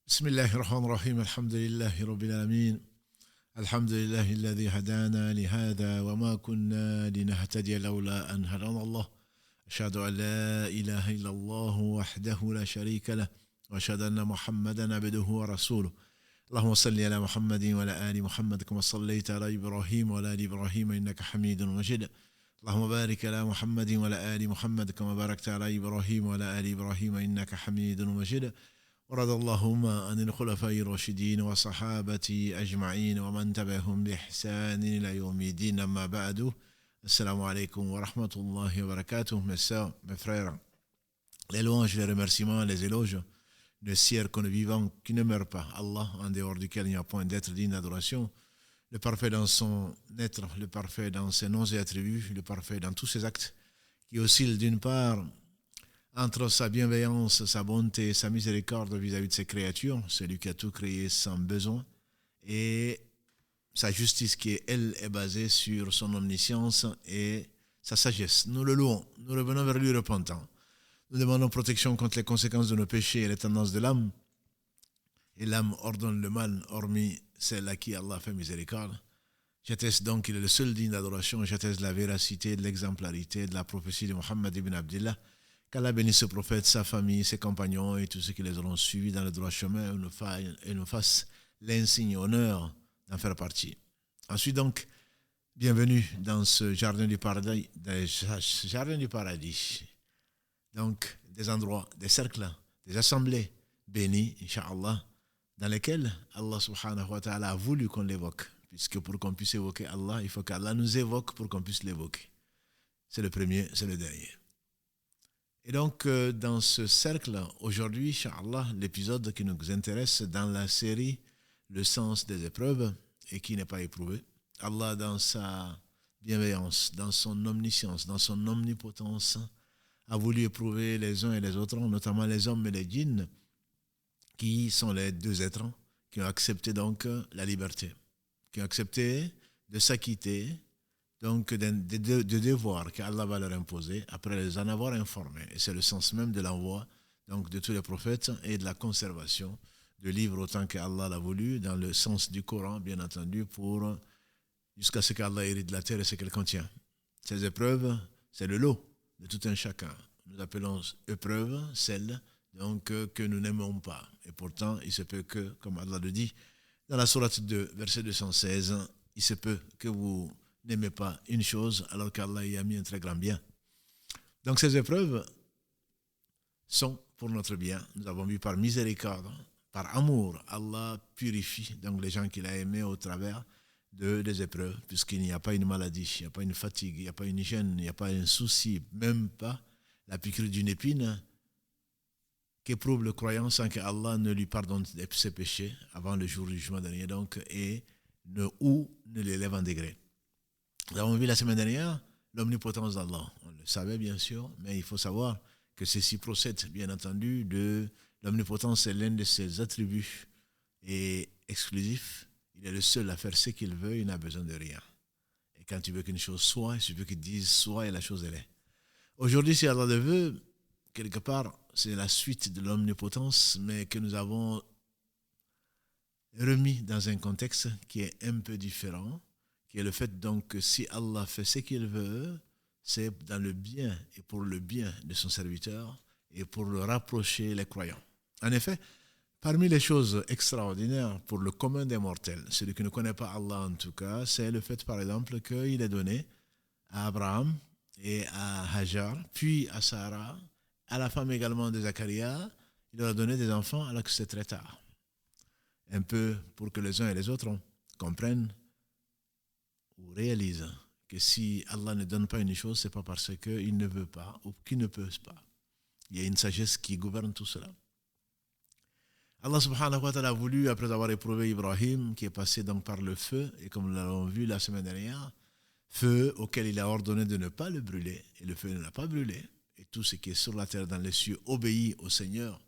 بسم الله الرحمن الرحيم الحمد لله رب العالمين الحمد لله الذي هدانا لهذا وما كنا لنهتدي لولا أن هدانا الله أشهد أن لا إله إلا الله وحده لا شريك له وأشهد أن محمدا عبده ورسوله اللهم صل على محمد وعلى آل محمد كما صليت على إبراهيم وعلى آل إبراهيم إنك حميد مجيد اللهم بارك على محمد وعلى آل محمد كما باركت على إبراهيم وعلى آل إبراهيم إنك حميد مجيد ورضى اللهم عن الخلفاء الراشدين وصحابة أجمعين ومن تبعهم بإحسان إلى يوم الدين أما بعد السلام عليكم ورحمة الله وبركاته. Mes sœurs, mes frères, les louanges, les remerciements, les éloges ne sièrent qu'on ne vivant qui ne meurt pas, Allah en dehors duquel il n'y a point d'être digne d'adoration, le parfait dans son être, le parfait dans ses noms et attributs, le parfait dans tous ses actes, qui oscille d'une part entre sa bienveillance, sa bonté, sa miséricorde vis-à-vis de ses créatures, celui qui a tout créé sans besoin, et sa justice qui, elle, est basée sur son omniscience et sa sagesse. Nous le louons, nous revenons vers lui repentant. Nous demandons protection contre les conséquences de nos péchés et les tendances de l'âme. Et l'âme ordonne le mal, hormis celle à qui Allah fait miséricorde. J'atteste donc qu'il est le seul digne d'adoration. J'atteste la véracité, de l'exemplarité, de la prophétie de Muhammad ibn Abdillah. Qu'Allah bénisse ce prophète, sa famille, ses compagnons et tous ceux qui les auront suivis dans le droit chemin et nous fasse l'insigne honneur d'en faire partie. Ensuite donc, bienvenue dans ce jardin du paradis, donc des endroits, des cercles, des assemblées bénies, Inch'Allah, dans lesquels Allah subhanahu wa ta'ala a voulu qu'on l'évoque, puisque pour qu'on puisse évoquer Allah, il faut qu'Allah nous évoque pour qu'on puisse l'évoquer. C'est le premier, c'est le dernier. Et donc, dans ce cercle, aujourd'hui, Inch'Allah, l'épisode qui nous intéresse dans la série Le sens des épreuves et qui n'est pas éprouvé. Allah, dans sa bienveillance, dans son omniscience, dans son omnipotence, a voulu éprouver les uns et les autres, notamment les hommes et les djinns, qui sont les deux êtres qui ont accepté donc la liberté, qui ont accepté de s'acquitter donc de devoirs qu'Allah va leur imposer après les en avoir informés. Et c'est le sens même de l'envoi donc de tous les prophètes et de la conservation de livres autant qu'Allah l'a voulu, dans le sens du Coran, bien entendu, pour jusqu'à ce qu'Allah hérite de la terre et ce qu'elle contient. Ces épreuves, c'est le lot de tout un chacun. Nous appelons épreuves celles donc, que nous n'aimons pas. Et pourtant, il se peut que, comme Allah le dit, dans la sourate 2, verset 216, il se peut que vous n'aimez pas une chose alors qu'Allah y a mis un très grand bien. Donc ces épreuves sont pour notre bien. Nous avons vu par miséricorde, par amour, Allah purifie donc les gens qu'il a aimés au travers des épreuves, puisqu'il n'y a pas une maladie, il n'y a pas une fatigue, il n'y a pas une gêne, il n'y a pas un souci, même pas la piqûre d'une épine qu'éprouve le croyant sans que Allah ne lui pardonne ses péchés avant le jour du jugement dernier donc, et ne l'élève en degré. Nous avons vu la semaine dernière l'omnipotence d'Allah. On le savait bien sûr, mais il faut savoir que ceci procède bien entendu de l'omnipotence, c'est l'un de ses attributs et exclusifs. Il est le seul à faire ce qu'il veut, il n'a besoin de rien. Et quand tu veux qu'une chose soit, il suffit qu'il dise soit et la chose elle est. Aujourd'hui, si Allah le veut, quelque part, c'est la suite de l'omnipotence, mais que nous avons remis dans un contexte qui est un peu différent, qui est le fait donc que si Allah fait ce qu'il veut, c'est dans le bien et pour le bien de son serviteur et pour le rapprocher les croyants. En effet, parmi les choses extraordinaires pour le commun des mortels, celui qui ne connaît pas Allah en tout cas, c'est le fait par exemple qu'il est donné à Abraham et à Hajar, puis à Sarah, à la femme également de Zacharia, il leur a donné des enfants alors que c'est très tard. Un peu pour que les uns et les autres comprennent ou réalisent que si Allah ne donne pas une chose, ce n'est pas parce qu'il ne veut pas ou qu'il ne peut pas. Il y a une sagesse qui gouverne tout cela. Allah subhanahu wa ta'ala a voulu, après avoir éprouvé Ibrahim, qui est passé donc par le feu, et comme nous l'avons vu la semaine dernière, feu auquel il a ordonné de ne pas le brûler, et le feu ne l'a pas brûlé, et tout ce qui est sur la terre, dans les cieux, obéit au Seigneur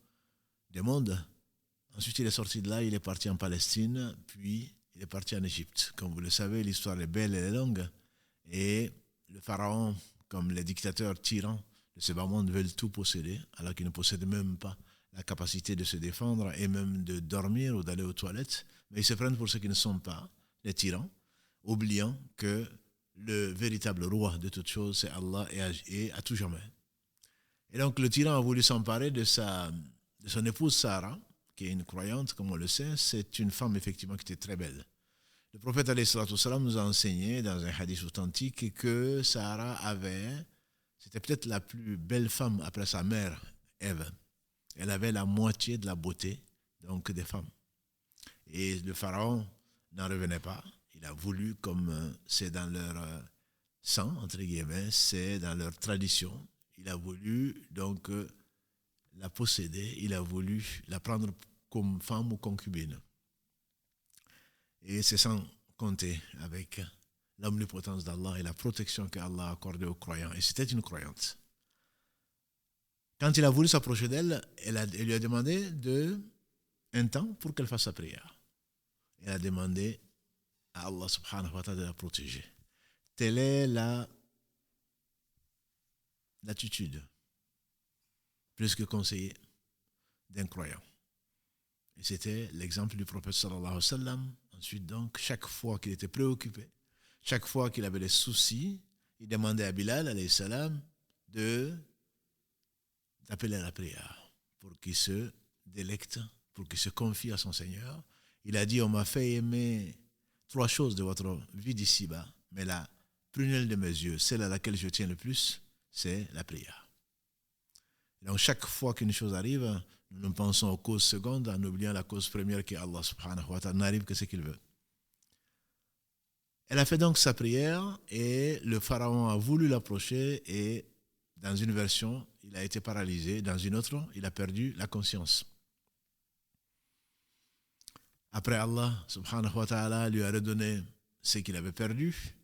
des mondes. Ensuite, il est sorti de là, il est parti en Palestine, puis il est parti en Égypte. Comme vous le savez, l'histoire est belle et longue. Et le pharaon, comme les dictateurs tyrans de ce bas monde, veulent tout posséder, alors qu'ils ne possèdent même pas la capacité de se défendre et même de dormir ou d'aller aux toilettes, mais ils se prennent pour ceux qui ne sont pas, les tyrans, oubliant que le véritable roi de toutes choses, c'est Allah et à tout jamais. Et donc le tyran a voulu s'emparer de son épouse Sarah, qui est une croyante, comme on le sait. C'est une femme effectivement qui était très belle. Le prophète alayhi salatu wassalam nous a enseigné dans un hadith authentique que Sarah c'était peut-être la plus belle femme après sa mère, Ève. Elle avait la moitié de la beauté donc des femmes. Et le pharaon n'en revenait pas. Il a voulu, comme c'est dans leur sang, entre guillemets, c'est dans leur tradition, il a voulu donc la posséder, il a voulu la prendre comme femme ou concubine. Et c'est sans compter avec l'omnipotence d'Allah et la protection qu'Allah a accordée aux croyants. Et c'était une croyante. Quand il a voulu s'approcher d'elle, elle lui a demandé un temps pour qu'elle fasse sa prière. Elle a demandé à Allah subhanahu wa ta'ala de la protéger. Telle est l'attitude, plus que conseillée, d'un croyant. Et c'était l'exemple du prophète sallallahu alayhi wa sallam. Ensuite, donc, chaque fois qu'il était préoccupé, chaque fois qu'il avait des soucis, il demandait à Bilal alayhi salam d'appeler à la prière pour qu'il se délecte, pour qu'il se confie à son Seigneur. Il a dit, on m'a fait aimer 3 choses de votre vie d'ici-bas, mais la prunelle de mes yeux, celle à laquelle je tiens le plus, c'est la prière. Donc chaque fois qu'une chose arrive, nous pensons aux causes secondes en oubliant la cause première qui est Allah subhanahu wa ta'ala, n'arrive que ce qu'il veut. Elle a fait donc sa prière et le pharaon a voulu l'approcher et dans une version, il a été paralysé, dans une autre, il a perdu la conscience. Après, Allah subhanahu wa ta'ala lui a redonné ce qu'il avait perdu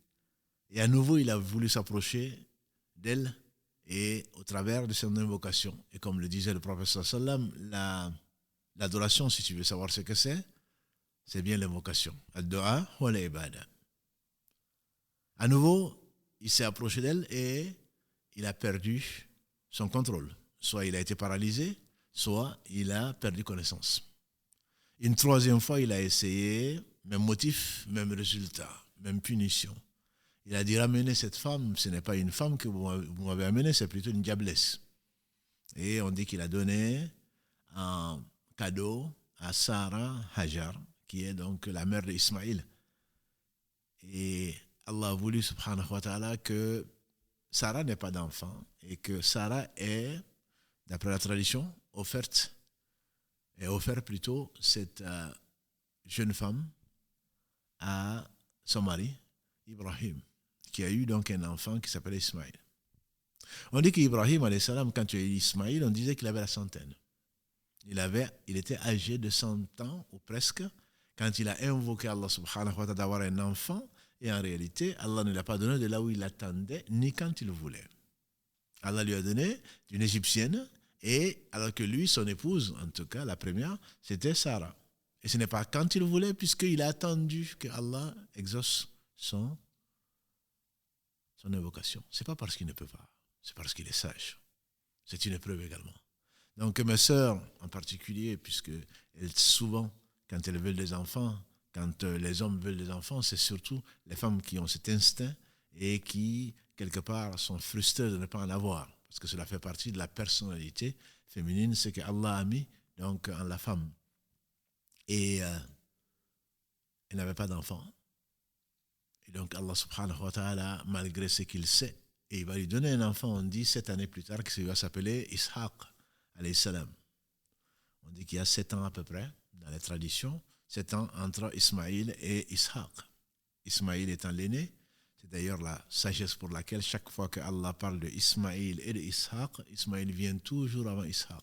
et à nouveau il a voulu s'approcher d'elle et au travers de son invocation. Et comme le disait le prophète sallallahu alayhi wa sallam, l'adoration, si tu veux savoir ce que c'est bien l'invocation. Ad-du'a wa al-ibada. À nouveau, il s'est approché d'elle et il a perdu son contrôle. Soit il a été paralysé, soit il a perdu connaissance. Une 3e fois, il a essayé, même motif, même résultat, même punition. Il a dit, ramenez cette femme, ce n'est pas une femme que vous m'avez amenée, c'est plutôt une diablesse. Et on dit qu'il a donné un cadeau à Sarah Hajar, qui est donc la mère d'Ismaïl. Et Allah a voulu, subhanahu wa ta'ala, que Sarah n'ait pas d'enfant et que Sarah ait, d'après la tradition, offert plutôt cette jeune femme à son mari, Ibrahim, qui a eu donc un enfant qui s'appelait Ismaïl. On dit qu'Ibrahim, alayhi salam, quand tu as eu Ismaïl, on disait qu'il avait la centaine. Il était âgé de 100 ans ou presque quand il a invoqué Allah subhanahu wa ta'ala d'avoir un enfant. Et en réalité, Allah ne l'a pas donné de là où il attendait, ni quand il voulait. Allah lui a donné d'une Égyptienne, et alors que lui, son épouse, en tout cas la première, c'était Sarah. Et ce n'est pas quand il voulait, puisqu'il a attendu que Allah exauce son invocation. Ce n'est pas parce qu'il ne peut pas, c'est parce qu'il est sage. C'est une épreuve également. Donc mes sœurs en particulier, puisque souvent, quand elles veulent des enfants, quand les hommes veulent des enfants, c'est surtout les femmes qui ont cet instinct et qui, quelque part, sont frustrées de ne pas en avoir. Parce que cela fait partie de la personnalité féminine, ce que Allah a mis donc, en la femme. Et elle n'avait pas d'enfant. Et donc Allah subhanahu wa ta'ala, malgré ce qu'il sait, et il va lui donner un enfant, on dit 7 années plus tard, qui va s'appeler Ishaq, alayhi salam. On dit qu'il y a 7 ans à peu près, dans les traditions, 7 ans entre Ismaïl et Ishaq. Ismaïl étant l'aîné, c'est d'ailleurs la sagesse pour laquelle chaque fois que Allah parle de Ismaïl et de Ishaq, Ismaïl vient toujours avant Ishaq.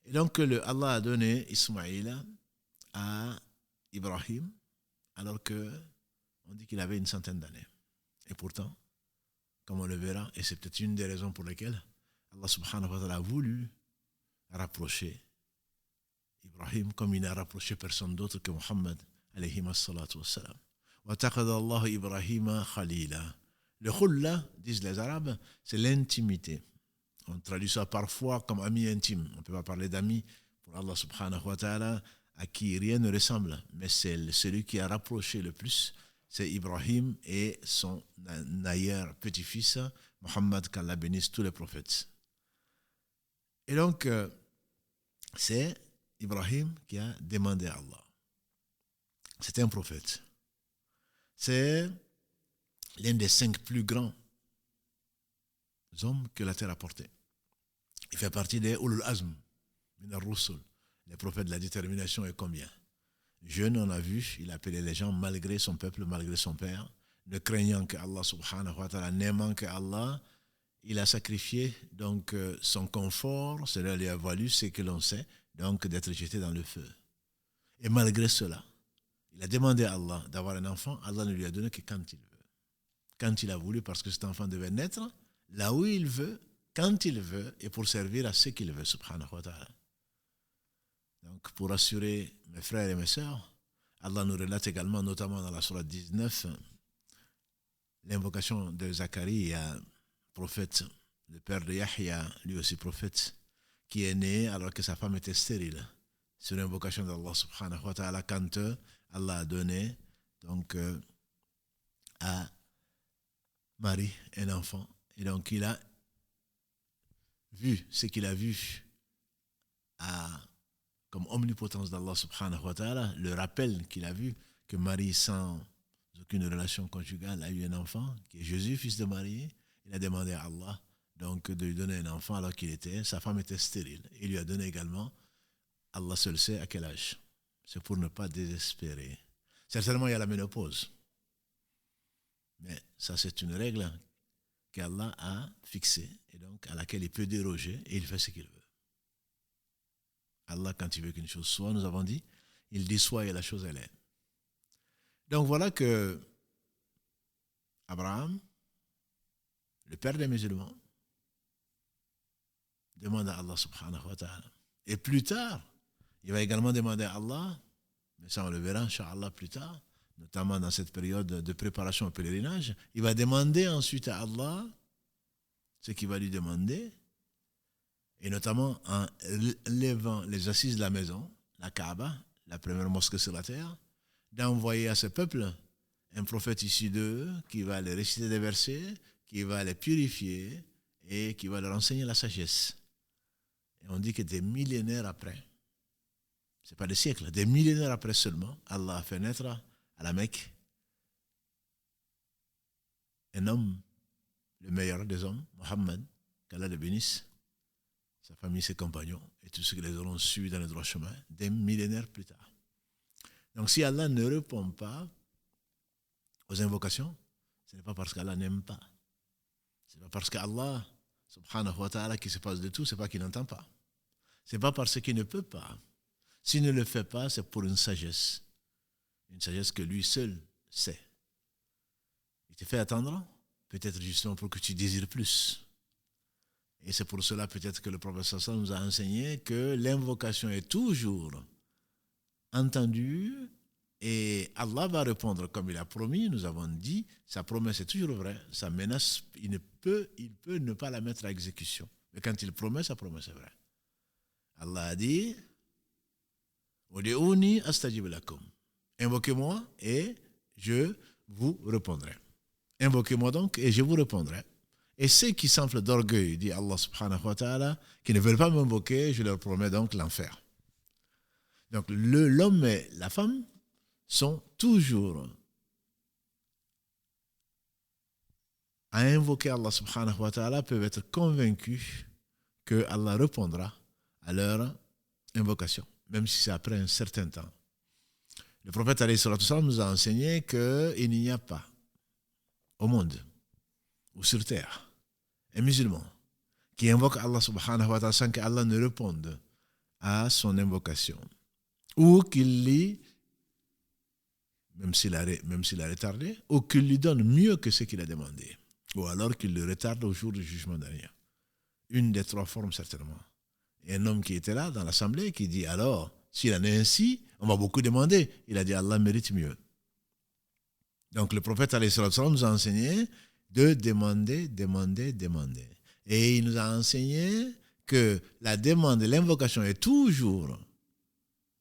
Et donc Allah a donné Ismaïl à Ibrahim, alors que on dit qu'il avait une centaine d'années. Et pourtant, comme on le verra, et c'est peut-être une des raisons pour lesquelles Allah subhanahu wa ta'ala a voulu rapprocher Ibrahim comme il n'a rapproché personne d'autre que Muhammad alayhi salatu wassalam. Wa taqada Allah Ibrahima khalila. Le khulla, disent les Arabes, c'est l'intimité. On traduit ça parfois comme ami intime. On ne peut pas parler d'ami pour Allah subhanahu wa ta'ala, à qui rien ne ressemble. Mais c'est celui qui a rapproché le plus, c'est Ibrahim et son aïeur petit-fils, Mohammed, qu'Allah bénisse tous les prophètes. Et donc, c'est Ibrahim qui a demandé à Allah. C'était un prophète. C'est l'un des 5 plus grands hommes que la terre a portés. Il fait partie des Ulul Azm, min ar-Rusul, les prophètes de la détermination. Et combien? Jeune, on a vu, il appelait les gens malgré son peuple, malgré son père, ne craignant que Allah subhanahu wa ta'ala, n'aimant que Allah. Il a sacrifié donc son confort, cela lui a valu ce que l'on sait, donc d'être jeté dans le feu. Et malgré cela, il a demandé à Allah d'avoir un enfant. Allah ne lui a donné que quand il veut. Quand il a voulu, parce que cet enfant devait naître là où il veut, quand il veut, et pour servir à ce qu'il veut, subhanahu wa ta'ala. Donc, pour assurer mes frères et mes sœurs, Allah nous relate également, notamment dans la sourate 19, l'invocation de Zacharie, prophète, le père de Yahya, lui aussi prophète, qui est né alors que sa femme était stérile. Sur l'invocation d'Allah subhanahu wa ta'ala, quand Allah a donné donc, à Marie un enfant. Et donc il a vu ce qu'il a vu comme omnipotence d'Allah subhanahu wa ta'ala, le rappel qu'il a vu que Marie, sans aucune relation conjugale, a eu un enfant, qui est Jésus, fils de Marie. Il a demandé à Allah donc, de lui donner un enfant alors sa femme était stérile. Il lui a donné également, Allah seul sait à quel âge. C'est pour ne pas désespérer. Certainement, il y a la ménopause. Mais ça, c'est une règle qu'Allah a fixée et donc à laquelle il peut déroger et il fait ce qu'il veut. Allah, quand il veut qu'une chose soit, nous avons dit, il dit soit et la chose elle est. Donc voilà que Abraham, le père des musulmans, demande à Allah subhanahu wa ta'ala. Et plus tard, il va également demander à Allah, mais ça on le verra Inch'Allah plus tard, notamment dans cette période de préparation au pèlerinage, il va demander ensuite à Allah ce qu'il va lui demander, et notamment en levant les assises de la maison, la Kaaba, la première mosquée sur la terre, d'envoyer à ce peuple un prophète issu d'eux qui va les réciter des versets, qui va les purifier et qui va leur enseigner la sagesse. Et on dit que des millénaires après, ce n'est pas des siècles, des millénaires après seulement, Allah a fait naître à la Mecque un homme, le meilleur des hommes, Mohammed, qu'Allah le bénisse, sa famille, ses compagnons, et tous ceux qui les auront suivis dans le droit chemin, des millénaires plus tard. Donc si Allah ne répond pas aux invocations, ce n'est pas parce qu'Allah n'aime pas. Ce n'est pas parce qu'Allah, subhanahu wa ta'ala, qui se passe de tout, ce n'est pas qu'il n'entend pas. Ce n'est pas parce qu'il ne peut pas. S'il ne le fait pas, c'est pour une sagesse que lui seul sait. Il te fait attendre, peut-être justement pour que tu désires plus. Et c'est pour cela peut-être que le prophète sallallahu nous a enseigné que l'invocation est toujours entendue et Allah va répondre comme il a promis. Nous avons dit, sa promesse est toujours vraie. Sa menace, il peut ne pas la mettre à exécution. Mais quand il promet, sa promesse est vraie. Allah a dit, Udi'uni astajib lakum. Invoquez-moi et je vous répondrai. Invoquez-moi donc et je vous répondrai. Et ceux qui s'enflent d'orgueil, dit Allah subhanahu wa ta'ala, qui ne veulent pas m'invoquer, je leur promets donc l'enfer. Donc l'homme et la femme sont toujours à invoquer Allah subhanahu wa ta'ala, peuvent être convaincus que Allah répondra à leur invocation, même si c'est après un certain temps. Le prophète alayhi salatu wassalam nous a enseigné qu'il n'y a pas au monde ou sur terre un musulman qui invoque Allah subhanahu wa ta'ala sans qu'Allah ne réponde à son invocation ou qu'il lit, même s'il a retardé, ou qu'il lui donne mieux que ce qu'il a demandé, ou alors qu'il le retarde au jour du jugement dernier. Une des 3 formes certainement. Et un homme qui était là dans l'assemblée qui dit alors, s'il en est ainsi, on m'a beaucoup demandé. Il a dit Allah mérite mieux. Donc le prophète alayhi salatu wassalam nous a enseigné de demander. Et il nous a enseigné que la demande de l'invocation est toujours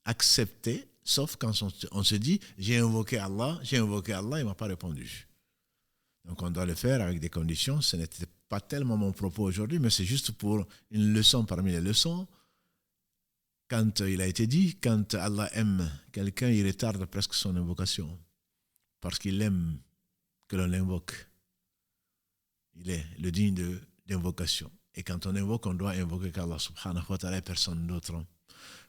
acceptée, sauf quand on se dit j'ai invoqué Allah, il ne m'a pas répondu. Donc on doit le faire avec des conditions. Ce n'était pas tellement mon propos aujourd'hui, mais c'est juste pour une leçon parmi les leçons. Quand il a été dit, quand Allah aime quelqu'un, il retarde presque son invocation, parce qu'il aime que l'on l'invoque. Il est le digne d'invocation. Et quand on invoque, on doit invoquer qu'Allah subhanahu wa ta'ala et personne d'autre.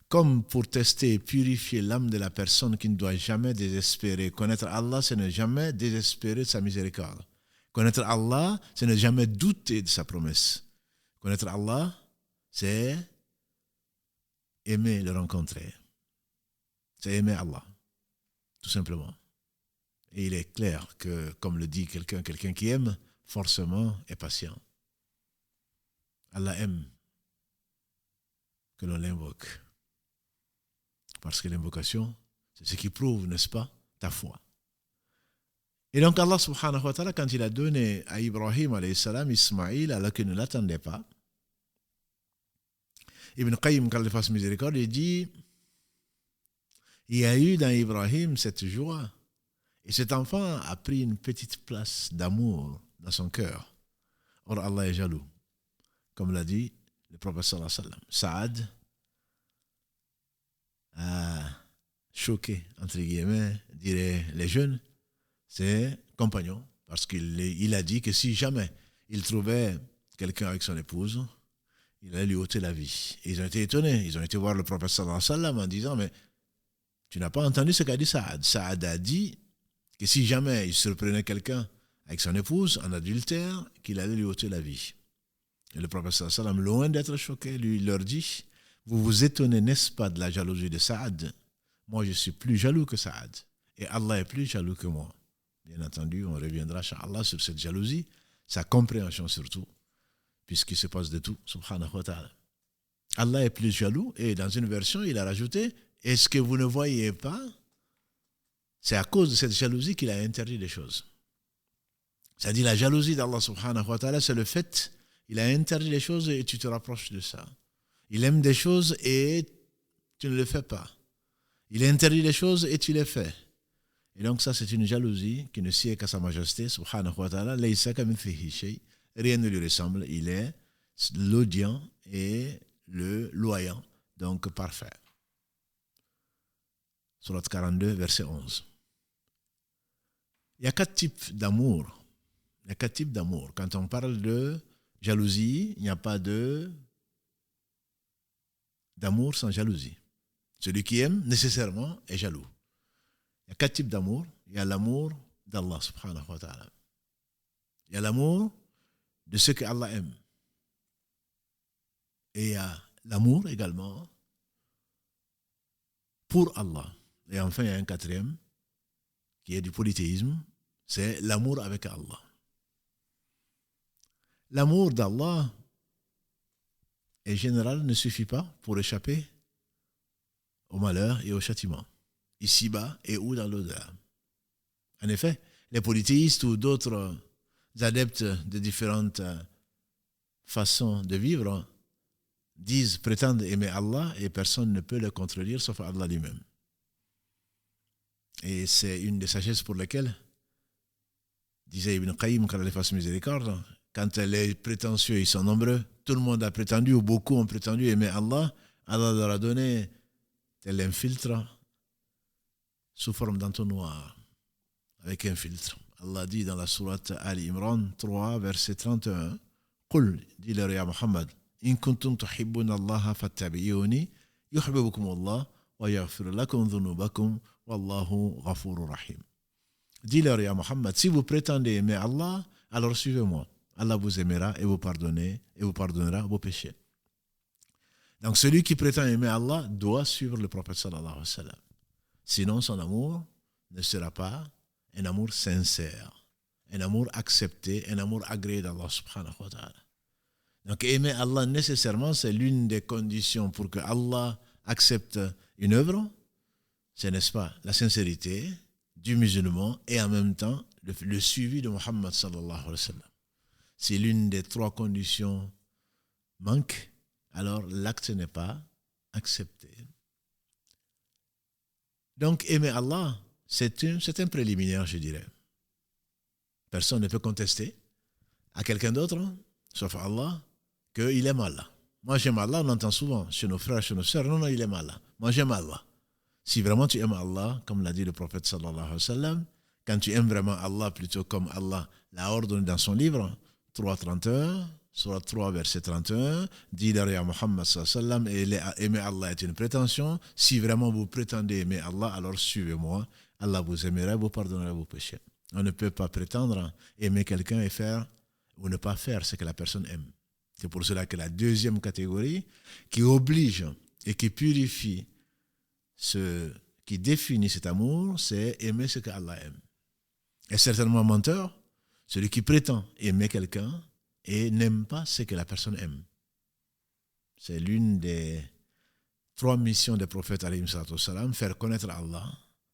Comme pour tester et purifier l'âme de la personne qui ne doit jamais désespérer. Connaître Allah, c'est ne jamais désespérer de sa miséricorde. Connaître Allah, c'est ne jamais douter de sa promesse. Connaître Allah, c'est aimer le rencontrer. C'est aimer Allah, tout simplement. Et il est clair que, comme le dit quelqu'un qui aime, forcément est patient. Allah aime que l'on l'invoque. Parce que l'invocation, c'est ce qui prouve, n'est-ce pas, ta foi. Et donc Allah subhanahu wa ta'ala, quand il a donné à Ibrahim alayhi salam Ismaïl, alors qu'il ne l'attendait pas, Ibn Qayyim, quand il fasse miséricorde, il dit, il y a eu dans Ibrahim cette joie, et cet enfant a pris une petite place d'amour dans son cœur. Or Allah est jaloux, comme l'a dit le prophète sallallahu alayhi wa sallam. Saad a choqué, entre guillemets, diraient les jeunes, ses compagnons, parce qu'il a dit que si jamais il trouvait quelqu'un avec son épouse, il allait lui ôter la vie. Et ils ont été étonnés, ils ont été voir le prophète sallallahu alayhi wa sallam en disant, mais tu n'as pas entendu ce qu'a dit Saad. Saad a dit que si jamais il surprenait quelqu'un avec son épouse en adultère, qu'il allait lui ôter la vie. Et le prophète sallallahu alayhi wa sallam, loin d'être choqué, lui leur dit, vous vous étonnez, n'est-ce pas, de la jalousie de Saad? Moi, je suis plus jaloux que Saad. Et Allah est plus jaloux que moi. Bien entendu, on reviendra, incha'Allah, sur cette jalousie, sa compréhension surtout, puisqu'il se passe de tout, subhanahu wa ta'ala. Allah est plus jaloux, et dans une version, il a rajouté, est-ce que vous ne voyez pas? C'est à cause de cette jalousie qu'il a interdit des choses. C'est-à-dire, la jalousie d'Allah subhanahu wa ta'ala, c'est le fait, il a interdit des choses et tu te rapproches de ça. Il aime des choses et tu ne le fais pas. Il interdit des choses et tu les fais. Et donc ça, c'est une jalousie qui ne sied qu'à sa majesté, subhanahu wa ta'ala. Rien ne lui ressemble. Il est l'audient et le loyant, donc parfait. Surat 42, verset 11. Il y a 4 types d'amour. Il y a 4 types d'amour. Quand on parle de jalousie, il n'y a pas d'amour sans jalousie. Celui qui aime, nécessairement, est jaloux. Il y a 4 types d'amour. Il y a l'amour d'Allah, subhanahu wa ta'ala. Il y a l'amour de ce que Allah aime. Et il y a l'amour également pour Allah. Et enfin, il y a un 4e, qui est du polythéisme, c'est l'amour avec Allah. L'amour d'Allah, en général, ne suffit pas pour échapper au malheur et au châtiment, ici-bas et ou dans l'au-delà. En effet, les polythéistes ou d'autres adeptes de différentes façons de vivre prétendent aimer Allah et personne ne peut le contredire sauf Allah lui-même. Et c'est une des sagesses pour lesquelles, disait Ibn Qayyim, quand il fasse miséricorde, quand les prétentieux ils sont nombreux, tout le monde a prétendu, ou beaucoup ont prétendu aimer Allah, Allah leur a donné tel un filtre sous forme d'entonnoir, avec un filtre. Allah dit dans la sourate Ali Imran 3, verset 31, Qul, dis-leur ya Muhammad, in kuntum tuhibbuna Allah fattabi'uni, yuhibbukum Allah, wa yaghfir lakum dhunubakum, wallahu ghafurur rahim. Dis-leur ya Muhammad, si vous prétendez aimer Allah, alors suivez-moi. Allah vous aimera et vous pardonnera vos péchés. Donc celui qui prétend aimer Allah doit suivre le prophète sallallahu alayhi wa sallam. Sinon son amour ne sera pas un amour sincère, un amour accepté, un amour agréé d'Allah subhanahu wa ta'ala. Donc aimer Allah nécessairement, c'est l'une des conditions pour que Allah accepte une œuvre, c'est, n'est-ce pas, la sincérité du musulman et en même temps le suivi de Muhammad sallallahu alayhi wa sallam. Si l'une des trois conditions manque, alors l'acte n'est pas accepté. Donc, aimer Allah, c'est un préliminaire, je dirais. Personne ne peut contester à quelqu'un d'autre, sauf Allah, qu'il aime Allah. Moi, j'aime Allah, on l'entend souvent chez nos frères, chez nos sœurs. Non, il aime Allah. Moi, j'aime Allah. Si vraiment tu aimes Allah, comme l'a dit le prophète sallallahu alayhi wa sallam, quand tu aimes vraiment Allah plutôt comme Allah l'a ordonné dans son livre, 3.31, Surat 3, verset 31, dit derrière Muhammad sallallahu alayhi wa sallam, aimer Allah est une prétention. Si vraiment vous prétendez aimer Allah, alors suivez-moi. Allah vous aimera, vous pardonnera vos péchés. On ne peut pas prétendre aimer quelqu'un et faire ou ne pas faire ce que la personne aime. C'est pour cela que la deuxième catégorie qui oblige et qui purifie ce qui définit cet amour, c'est aimer ce que Allah aime. Et certainement menteur, celui qui prétend aimer quelqu'un et n'aime pas ce que la personne aime. C'est l'une des trois missions des prophètes alayhi salam, faire connaître Allah,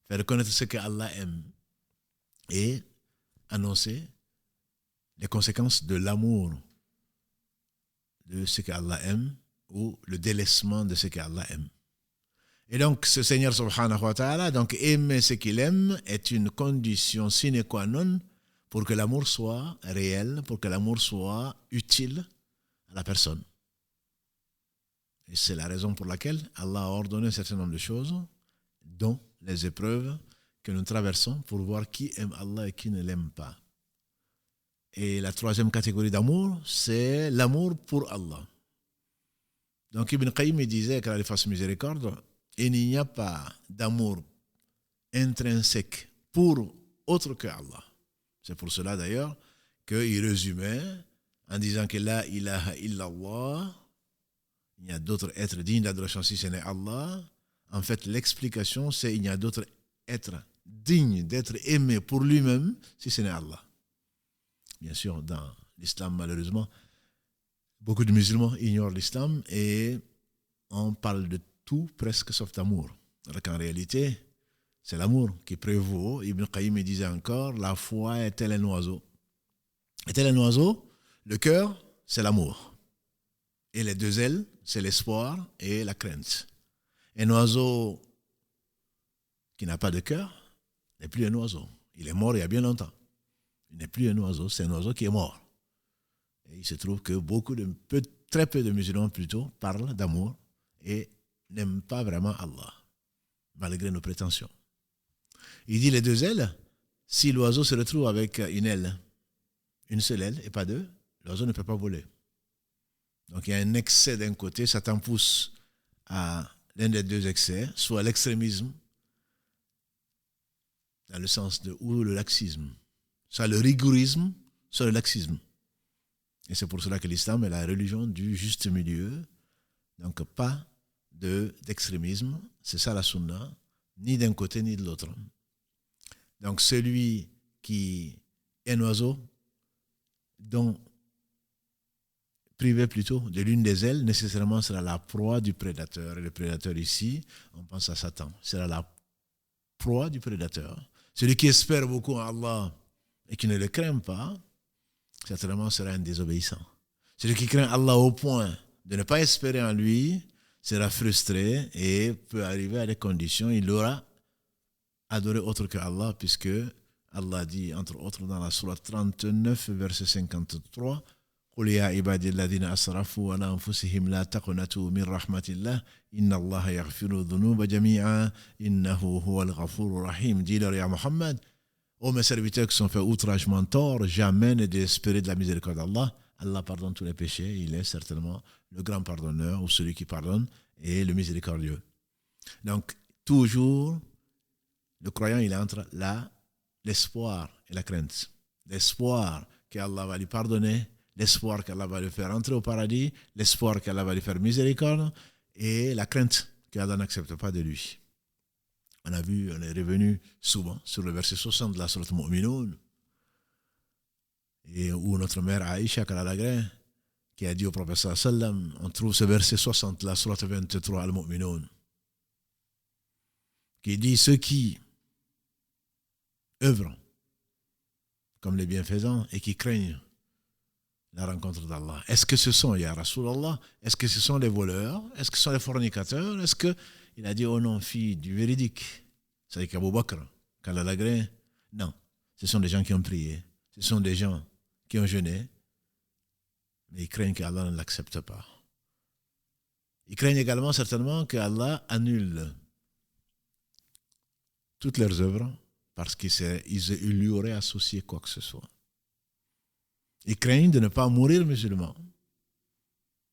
faire connaître ce que Allah aime et annoncer les conséquences de l'amour de ce que Allah aime ou le délaissement de ce que Allah aime. Et donc, ce Seigneur subhanahu wa ta'ala, donc aimer ce qu'il aime est une condition sine qua non pour que l'amour soit réel, pour que l'amour soit utile à la personne. Et c'est la raison pour laquelle Allah a ordonné un certain nombre de choses, dont les épreuves que nous traversons pour voir qui aime Allah et qui ne l'aime pas. Et la troisième catégorie d'amour, c'est l'amour pour Allah. Donc Ibn Qayyim disait qu'Allah fasse miséricorde, il n'y a pas d'amour intrinsèque pour autre que Allah. C'est pour cela d'ailleurs qu'il résumait en disant que la ilaha illallah, il y a d'autres êtres dignes d'adoration si ce n'est Allah. En fait, l'explication, c'est qu'il y a d'autres êtres dignes d'être aimés pour lui-même si ce n'est Allah. Bien sûr, dans l'islam, malheureusement, beaucoup de musulmans ignorent l'islam et on parle de tout presque sauf d'amour. Alors qu'en réalité, c'est l'amour qui prévaut. Ibn Qayyim disait encore, la foi est tel un oiseau. Et tel un oiseau, le cœur, c'est l'amour. Et les deux ailes, c'est l'espoir et la crainte. Un oiseau qui n'a pas de cœur n'est plus un oiseau. Il est mort il y a bien longtemps. Il n'est plus un oiseau, c'est un oiseau qui est mort. Et il se trouve que très peu de musulmans plutôt parlent d'amour et n'aiment pas vraiment Allah, malgré nos prétentions. Il dit les deux ailes, si l'oiseau se retrouve avec une aile, une seule aile et pas deux, l'oiseau ne peut pas voler. Donc il y a un excès d'un côté, Satan pousse à l'un des deux excès, soit l'extrémisme, dans le sens de, ou le laxisme, soit le rigorisme, soit le laxisme. Et c'est pour cela que l'islam est la religion du juste milieu, donc pas d'extrémisme, c'est ça la sunna, ni d'un côté ni de l'autre. Donc celui qui est un oiseau, dont privé plutôt de l'une des ailes, nécessairement sera la proie du prédateur. Et le prédateur ici, on pense à Satan, sera la proie du prédateur. Celui qui espère beaucoup en Allah et qui ne le craint pas, certainement sera un désobéissant. Celui qui craint Allah au point de ne pas espérer en lui sera frustré et peut arriver à des conditions, il aura adoré autre que Allah, puisque Allah dit, entre autres, dans la sourate 39, verset 53, قل يا عبادي الذين أسرفوا على أنفسهم لا تقنطوا من رحمة الله إن الله يغفر الذنوب جميعا إنه هو الغفور الرحيم. Dis-leur, ya Muhammad, ô mes serviteurs qui sont fait outragement tort, jamais ne désespérez de la miséricorde d'Allah. Allah pardonne tous les péchés, il est certainement le grand pardonneur, ou celui qui pardonne, et le miséricordieux. Donc, toujours, le croyant, il est entre l'espoir et la crainte. L'espoir qu'Allah va lui pardonner, l'espoir qu'Allah va lui faire entrer au paradis, l'espoir qu'Allah va lui faire miséricorde, et la crainte qu'Allah n'accepte pas de lui. On a vu, on est revenu souvent sur le verset 60 de la sourate Mu'minun, et où notre mère Aïcha, qui a dit au prophète sallam, on trouve ce verset 60 de la sourate 23 Al-Mu'minun, qui dit ceux qui œuvrent comme les bienfaisants et qui craignent la rencontre d'Allah. Est-ce que ce sont, ya Rasulallah, est-ce que ce sont les voleurs? Est-ce que ce sont les fornicateurs? Est-ce que il a dit, oh non, fille du véridique, c'est qu'Abou Bakr, qu'Allah l'agréé? Non, ce sont des gens qui ont prié, ce sont des gens qui ont jeûné, mais ils craignent qu'Allah ne l'accepte pas. Ils craignent également certainement qu'Allah annule toutes leurs œuvres parce qu'ils lui auraient associé quoi que ce soit. Ils craignent de ne pas mourir musulmans.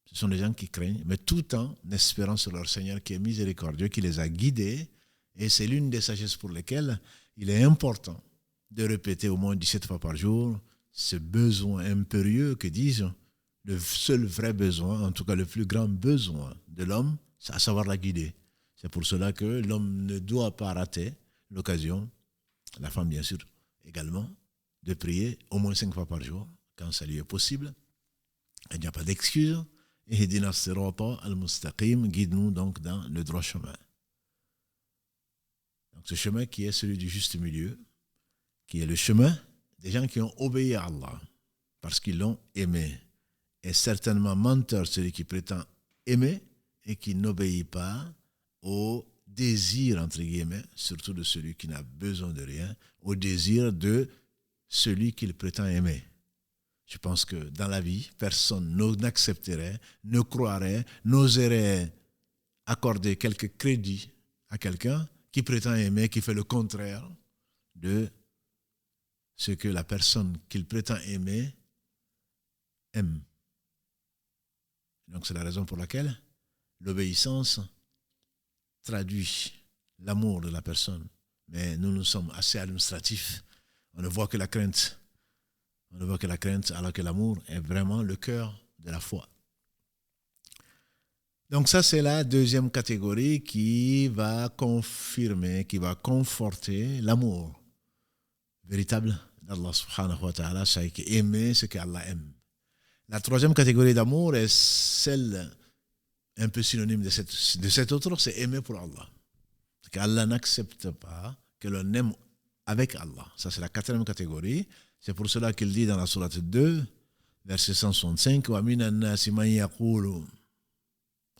Ce sont des gens qui craignent, mais tout en espérant sur leur Seigneur qui est miséricordieux, qui les a guidés. Et c'est l'une des sagesses pour lesquelles il est important de répéter au moins 17 fois par jour ce besoin impérieux que disent le seul vrai besoin, en tout cas le plus grand besoin de l'homme, c'est à savoir la guider. C'est pour cela que l'homme ne doit pas rater l'occasion, la femme bien sûr également, de prier au moins 5 fois par jour, quand ça lui est possible. Il n'y a pas d'excuse. Ihdina as-sirata al-mustaqim, guide-nous donc dans le droit chemin. Donc ce chemin qui est celui du juste milieu, qui est le chemin des gens qui ont obéi à Allah, parce qu'ils l'ont aimé. Est certainement menteur celui qui prétend aimer et qui n'obéit pas au désir, entre guillemets, surtout de celui qui n'a besoin de rien, au désir de celui qu'il prétend aimer. Je pense que dans la vie, personne n'accepterait, ne croirait, n'oserait accorder quelque crédit à quelqu'un qui prétend aimer, qui fait le contraire de ce que la personne qu'il prétend aimer aime. Donc c'est la raison pour laquelle l'obéissance traduit l'amour de la personne. Mais nous sommes assez administratifs. On ne voit que la crainte. On ne voit que la crainte, alors que l'amour est vraiment le cœur de la foi. Donc ça, c'est la deuxième catégorie qui va confirmer, qui va conforter l'amour véritable d'Allah subhanahu wa ta'ala, c'est aimer ce qu'Allah aime. La troisième catégorie d'amour est celle un peu synonyme de cette autre, c'est aimer pour Allah. Qu'Allah n'accepte pas que l'on aime avec Allah. Ça, c'est la quatrième catégorie. C'est pour cela qu'il dit dans la sourate 2, verset 165, وَمِنَ النَّاسِ مَنْ يَقُولُ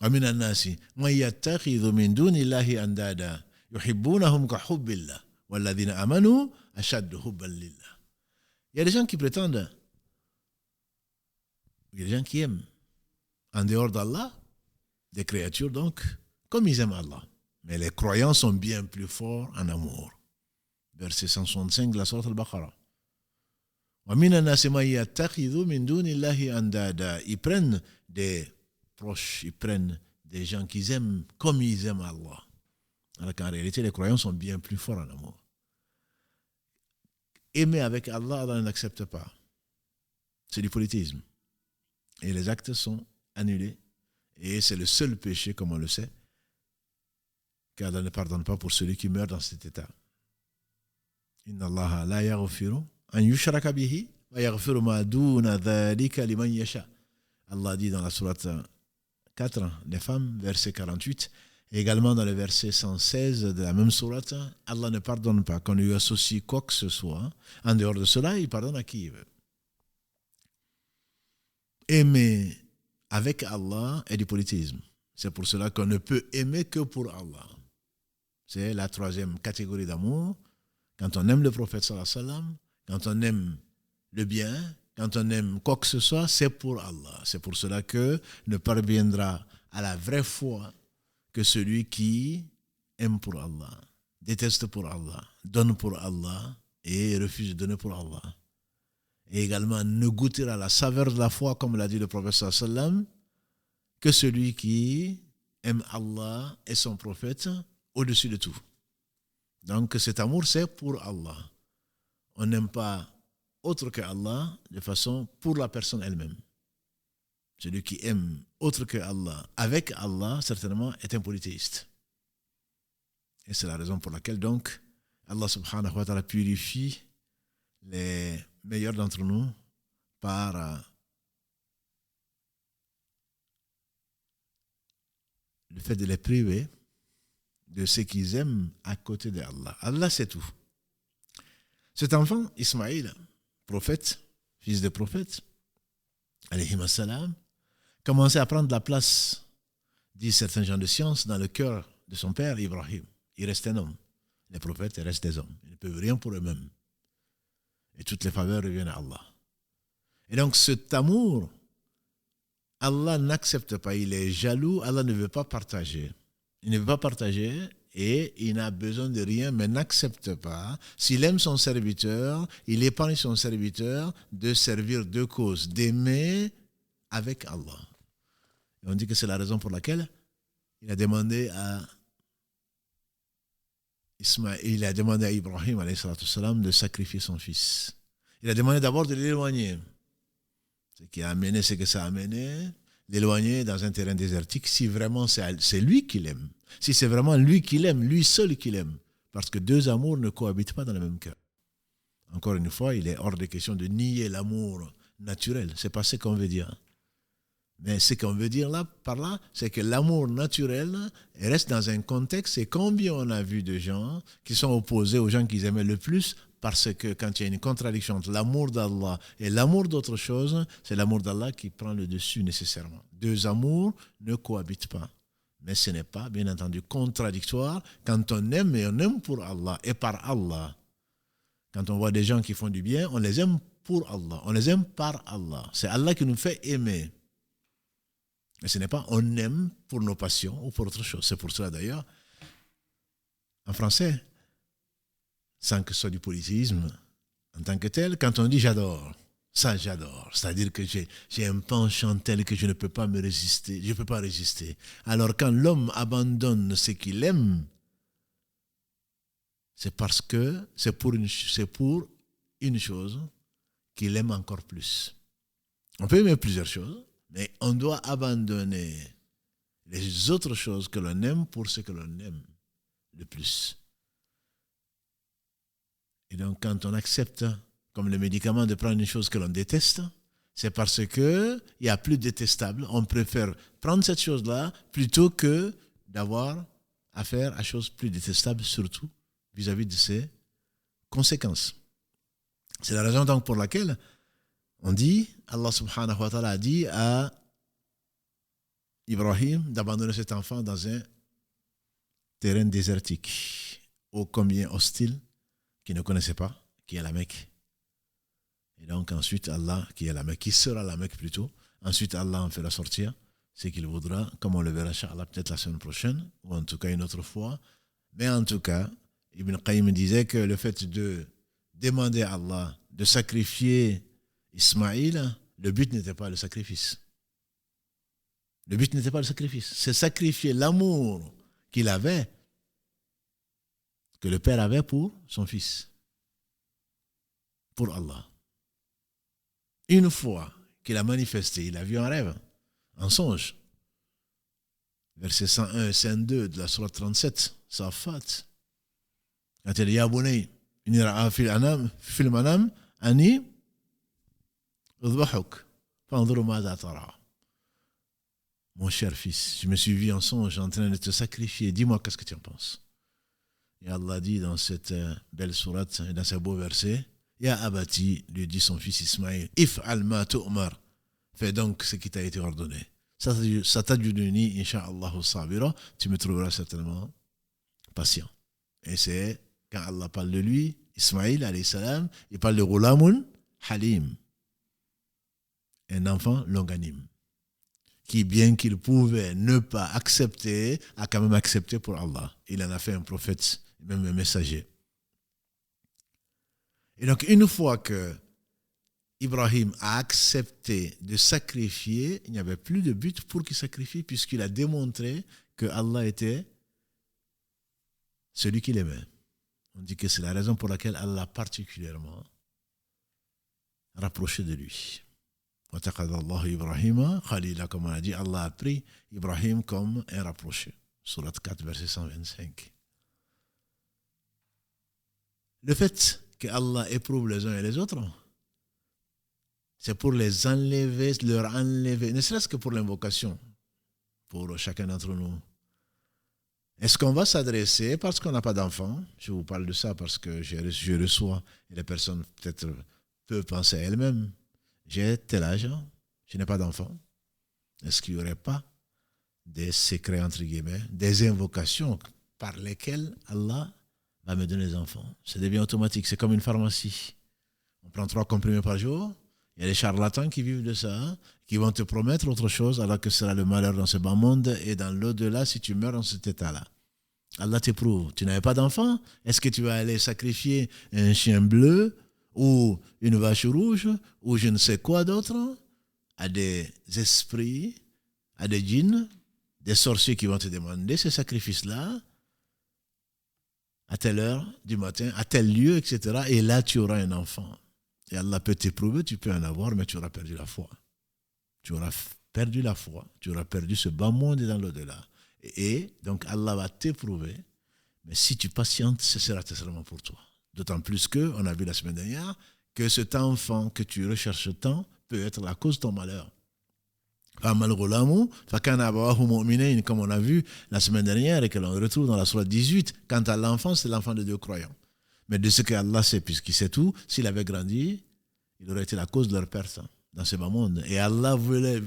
وَمِنَ النَّاسِ مَنْ يَتَّخِذُ مِنْ دُونِ اللَّهِ أَنْدَادًا يُحِبُّونَهُمْ كَحُبِّ اللَّهِ وَالَّذِينَ آمَنُوا أَشَدُّ حُبًّا لِلَّهِ. Il y a des gens qui prétendent, il y a des gens qui aiment en dehors d'Allah, des créatures donc, comme ils aiment Allah. Mais les croyants sont bien plus forts en amour. Verset 165 de la sourate Al-Baqarah. Ils prennent des proches, ils prennent des gens qu'ils aiment comme ils aiment Allah. Alors qu'en réalité, les croyants sont bien plus forts en amour. Aimer avec Allah, Allah n'accepte pas. C'est du polythéisme. Et les actes sont annulés. Et c'est le seul péché, comme on le sait, qu'Allah ne pardonne pas pour celui qui meurt dans cet état. Inna Allah la yaghfiru an yushraka bihi wa yaghfiru ma duna dhalika liman yasha. Allah dit dans la sourate 4 des femmes, verset 48, et également dans le verset 116 de la même sourate, Allah ne pardonne pas qu'on lui associe quoi que ce soit. En dehors de cela, il pardonne à qui il veut. Aimer avec Allah est du polythéisme. C'est pour cela qu'on ne peut aimer que pour Allah. C'est la troisième catégorie d'amour. Quand on aime le prophète sallallahu alayhi wa sallam, quand on aime le bien, quand on aime quoi que ce soit, c'est pour Allah. C'est pour cela que ne parviendra à la vraie foi que celui qui aime pour Allah, déteste pour Allah, donne pour Allah et refuse de donner pour Allah. Et également ne goûtera la saveur de la foi, comme l'a dit le prophète sallallahu alayhi wa sallam, que celui qui aime Allah et son prophète au-dessus de tout. Donc cet amour, c'est pour Allah. On n'aime pas autre que Allah de façon pour la personne elle-même. Celui qui aime autre que Allah avec Allah, certainement, est un polythéiste. Et c'est la raison pour laquelle, donc, Allah subhanahu wa ta'ala purifie les meilleurs d'entre nous par le fait de les priver de ce qu'ils aiment à côté d'Allah. Allah, c'est tout. Cet enfant, Ismaïl, prophète, fils de prophète, alayhi salam, commençait à prendre la place, disent certains gens de science, dans le cœur de son père Ibrahim. Il reste un homme. Les prophètes restent des hommes. Ils ne peuvent rien pour eux-mêmes. Et toutes les faveurs reviennent à Allah. Et donc cet amour, Allah n'accepte pas. Il est jaloux. Allah ne veut pas partager. Il ne veut pas partager et il n'a besoin de rien, mais n'accepte pas. S'il aime son serviteur, il épargne son serviteur de servir deux causes, d'aimer avec Allah. Et on dit que c'est la raison pour laquelle il a demandé à il a demandé à Ibrahim alayhi salam, de sacrifier son fils. Il a demandé d'abord de l'éloigner. Ce qui a amené ce que ça a amené, l'éloigner dans un terrain désertique, si vraiment c'est lui qu'il aime. Si c'est vraiment lui qu'il aime, lui seul qu'il aime. Parce que deux amours ne cohabitent pas dans le même cœur. Encore une fois, il est hors de question de nier l'amour naturel. Ce n'est pas ce qu'on veut dire. Mais ce qu'on veut dire par là, c'est que l'amour naturel reste dans un contexte. Et combien on a vu de gens qui sont opposés aux gens qu'ils aimaient le plus, parce que quand il y a une contradiction entre l'amour d'Allah et l'amour d'autre chose, c'est l'amour d'Allah qui prend le dessus nécessairement. Deux amours ne cohabitent pas. Mais ce n'est pas, bien entendu, contradictoire quand on aime et on aime pour Allah et par Allah. Quand on voit des gens qui font du bien, on les aime pour Allah, on les aime par Allah. C'est Allah qui nous fait aimer. Mais ce n'est pas on aime pour nos passions ou pour autre chose. C'est pour cela d'ailleurs, en français, sans que ce soit du polythéisme, en tant que tel, quand on dit j'adore, ça j'adore, c'est-à-dire que j'ai un penchant tel que je ne peux pas me résister, je ne peux pas résister. Alors quand l'homme abandonne ce qu'il aime, c'est parce que c'est pour une chose qu'il aime encore plus. On peut aimer plusieurs choses, mais on doit abandonner les autres choses que l'on aime pour ce que l'on aime le plus. Et donc, quand on accepte, comme le médicament, de prendre une chose que l'on déteste, c'est parce qu'il y a plus détestable. On préfère prendre cette chose-là plutôt que d'avoir affaire à choses plus détestables, surtout vis-à-vis de ses conséquences. C'est la raison donc pour laquelle on dit, Allah subhanahu wa ta'ala a dit à Ibrahim d'abandonner cet enfant dans un terrain désertique, ô combien hostile, qui ne connaissait pas, qui est la Mecque. Et donc ensuite Allah, qui est la Mecque, qui sera la Mecque plutôt, ensuite Allah en fera sortir ce qu'il voudra, comme on le verra Inch'Allah peut-être la semaine prochaine, ou en tout cas une autre fois. Mais en tout cas, Ibn Qayyim disait que le fait de demander à Allah de sacrifier Ismaïl, le but n'était pas le sacrifice. Le but n'était pas le sacrifice. C'est sacrifier l'amour qu'il avait, que le père avait pour son fils. Pour Allah. Une fois qu'il a manifesté, il a vu un rêve, un songe. Verset 101 et 102 de la sourate 37, Safat. Quand il dit, Ya bunay, inni ra'a fil manam, ani udbahuk, fanzuru madha tara. Mon cher fils, je me suis vu en songe en train de te sacrifier. Dis-moi, qu'est-ce que tu en penses? Et Allah dit dans cette belle sourate, dans ce beau verset, Ya abati, lui dit son fils Ismaïl, if'al ma tu'mar, fais donc ce qui t'a été ordonné. Satajuduni, insha'Allah sabira, tu me trouveras certainement patient. Et c'est quand Allah parle de lui, Ismaïl alayhi salam, il parle de Ghulamun Halim, un enfant longanime, qui, bien qu'il pouvait ne pas accepter, a quand même accepté pour Allah. Il en a fait un prophète, même un messager. Et donc, une fois que Ibrahim a accepté de sacrifier, il n'y avait plus de but pour qu'il sacrifie, puisqu'il a démontré que Allah était celui qu'il aimait. On dit que c'est la raison pour laquelle Allah particulièrement rapproché de lui. Ibrahim, Khalila, comme on a dit, Allah a pris Ibrahim comme un rapproché. Surat 4, verset 125. Le fait que Allah éprouve les uns et les autres, c'est pour les enlever, leur enlever, ne serait-ce que pour l'invocation, pour chacun d'entre nous. Est-ce qu'on va s'adresser parce qu'on n'a pas d'enfant? Je vous parle de ça parce que je reçois, et les personnes peut-être peuvent penser à elles-mêmes. J'ai tel âge, je n'ai pas d'enfant. Est-ce qu'il n'y aurait pas des secrets, entre guillemets, des invocations par lesquelles Allah va me donner des enfants? Ça devient automatique, c'est comme une pharmacie. On prend 3 comprimés par jour, il y a des charlatans qui vivent de ça, qui vont te promettre autre chose alors que ce sera le malheur dans ce bas monde et dans l'au-delà si tu meurs dans cet état-là. Allah t'éprouve. Tu n'avais pas d'enfant? Est-ce que tu vas aller sacrifier un chien bleu ou une vache rouge ou je ne sais quoi d'autre à des esprits, à des djinns, des sorciers qui vont te demander ces sacrifices-là à telle heure du matin, à tel lieu, etc. Et là, tu auras un enfant. Et Allah peut t'éprouver, tu peux en avoir, mais tu auras perdu la foi. Tu auras perdu la foi, tu auras perdu ce bas monde et dans l'au-delà. Et donc Allah va t'éprouver, mais si tu patientes, ce sera seulement pour toi. D'autant plus qu'on a vu la semaine dernière que cet enfant que tu recherches tant peut être la cause de ton malheur. Comme on a vu la semaine dernière et que l'on retrouve dans la sourate 18, quant à l'enfant, c'est l'enfant de Dieu croyant. Mais de ce que Allah sait, puisqu'il sait tout, s'il avait grandi, il aurait été la cause de leur perte dans ce bas monde. Et Allah voulait,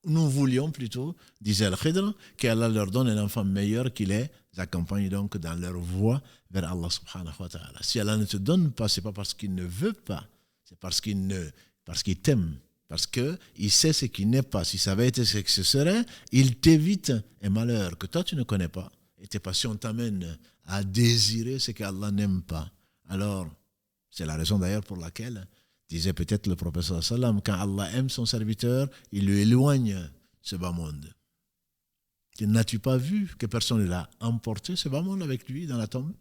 nous voulions plutôt, disait Al-Khidr, qu'Allah leur donne un enfant meilleur qui les accompagne donc dans leur voie vers Allah subhanahu wa ta'ala. Si Allah ne te donne pas, ce n'est pas parce qu'il ne veut pas, c'est parce qu'il t'aime. Parce qu'il sait ce qui n'est pas. S'il savait ce que ce serait, il t'évite un malheur que toi tu ne connais pas. Et tes passions t'amènent à désirer ce qu'Allah n'aime pas. Alors, c'est la raison d'ailleurs pour laquelle, disait peut-être le prophète sallam, quand Allah aime son serviteur, il lui éloigne ce bas monde. N'as-tu pas vu que personne ne l'a emporté, ce bas monde, avec lui dans la tombe?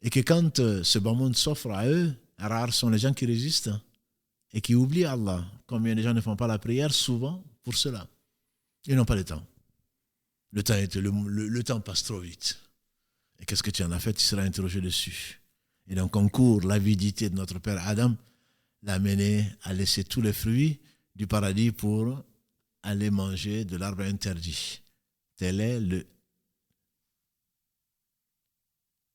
Et que quand ce bas monde s'offre à eux, rares sont les gens qui résistent et qui oublient Allah. Combien de gens ne font pas la prière souvent pour cela? Ils n'ont pas le temps. Le temps passe trop vite. Et qu'est-ce que tu en as fait? Tu seras interrogé dessus. Et donc on court l'avidité de notre père Adam l'a mené à laisser tous les fruits du paradis pour aller manger de l'arbre interdit. Telle est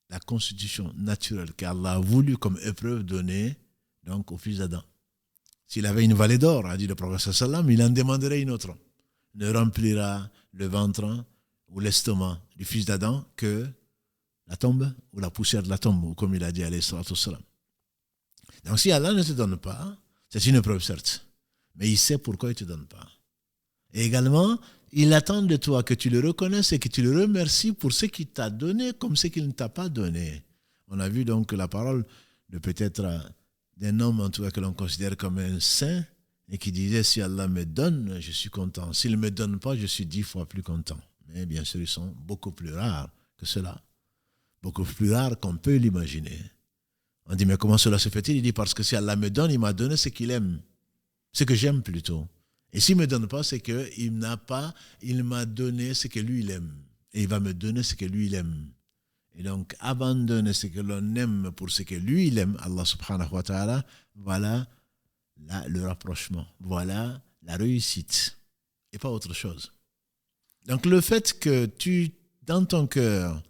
la constitution naturelle qu'Allah a voulu comme épreuve donner donc au fils d'Adam. S'il avait une vallée d'or, a dit le prophète sallam, il en demanderait une autre. Ne remplira le ventre ou l'estomac du fils d'Adam que la tombe ou la poussière de la tombe, ou comme il a dit alayhi salatu wassalam. Donc si Allah ne te donne pas, c'est une épreuve certes, mais il sait pourquoi il ne te donne pas. Et également, il attend de toi que tu le reconnaisses et que tu le remercies pour ce qu'il t'a donné comme ce qu'il ne t'a pas donné. On a vu donc la parole de peut-être d'un homme en tout cas que l'on considère comme un saint et qui disait si Allah me donne, je suis content. S'il ne me donne pas, je suis 10 fois plus content. Mais bien sûr, ils sont beaucoup plus rares que cela. Beaucoup plus rares qu'on peut l'imaginer. On dit mais comment cela se fait-il? Il dit parce que si Allah me donne, il m'a donné ce qu'il aime. Ce que j'aime plutôt. Et s'il ne me donne pas, c'est qu'il m'a donné ce que lui il aime. Et il va me donner ce que lui il aime. Et donc, abandonner ce que l'on aime pour ce que lui il aime, Allah subhanahu wa ta'ala, voilà le rapprochement. Voilà la réussite. Et pas autre chose. Donc, le fait que dans ton cœur,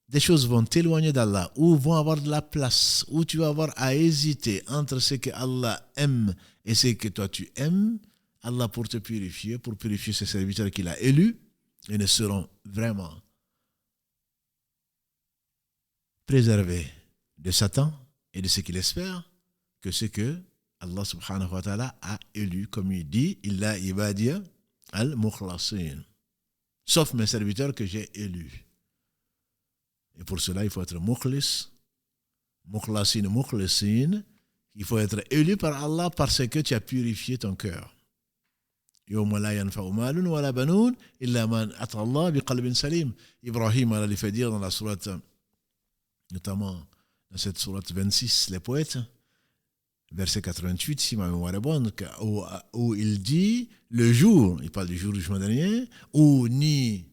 des choses vont t'éloigner d'Allah, ou vont avoir de la place, ou tu vas avoir à hésiter entre ce que Allah aime et ce que toi tu aimes, Allah pour te purifier, pour purifier ses serviteurs qu'il a élus, ils ne seront vraiment préservés de Satan et de ce qu'il espère que ce que Allah subhanahu wa ta'ala a élu, comme il dit, illa ibadiya al-mukhlasin, sauf mes serviteurs que j'ai élus. Et pour cela, il faut être mukhlis, mukhlasin, mukhlisin. Il faut être élu par Allah parce que tu as purifié ton cœur. Yawma la yanfa'u malun wa la banoun illa man ata Allah biqalbin salim. Ibrahim a fait dire dans la sourate, notamment dans cette sourate 26, les poètes, verset 88, si ma mémoire est bonne, où il dit le jour, il parle du jour du jugement dernier, où ni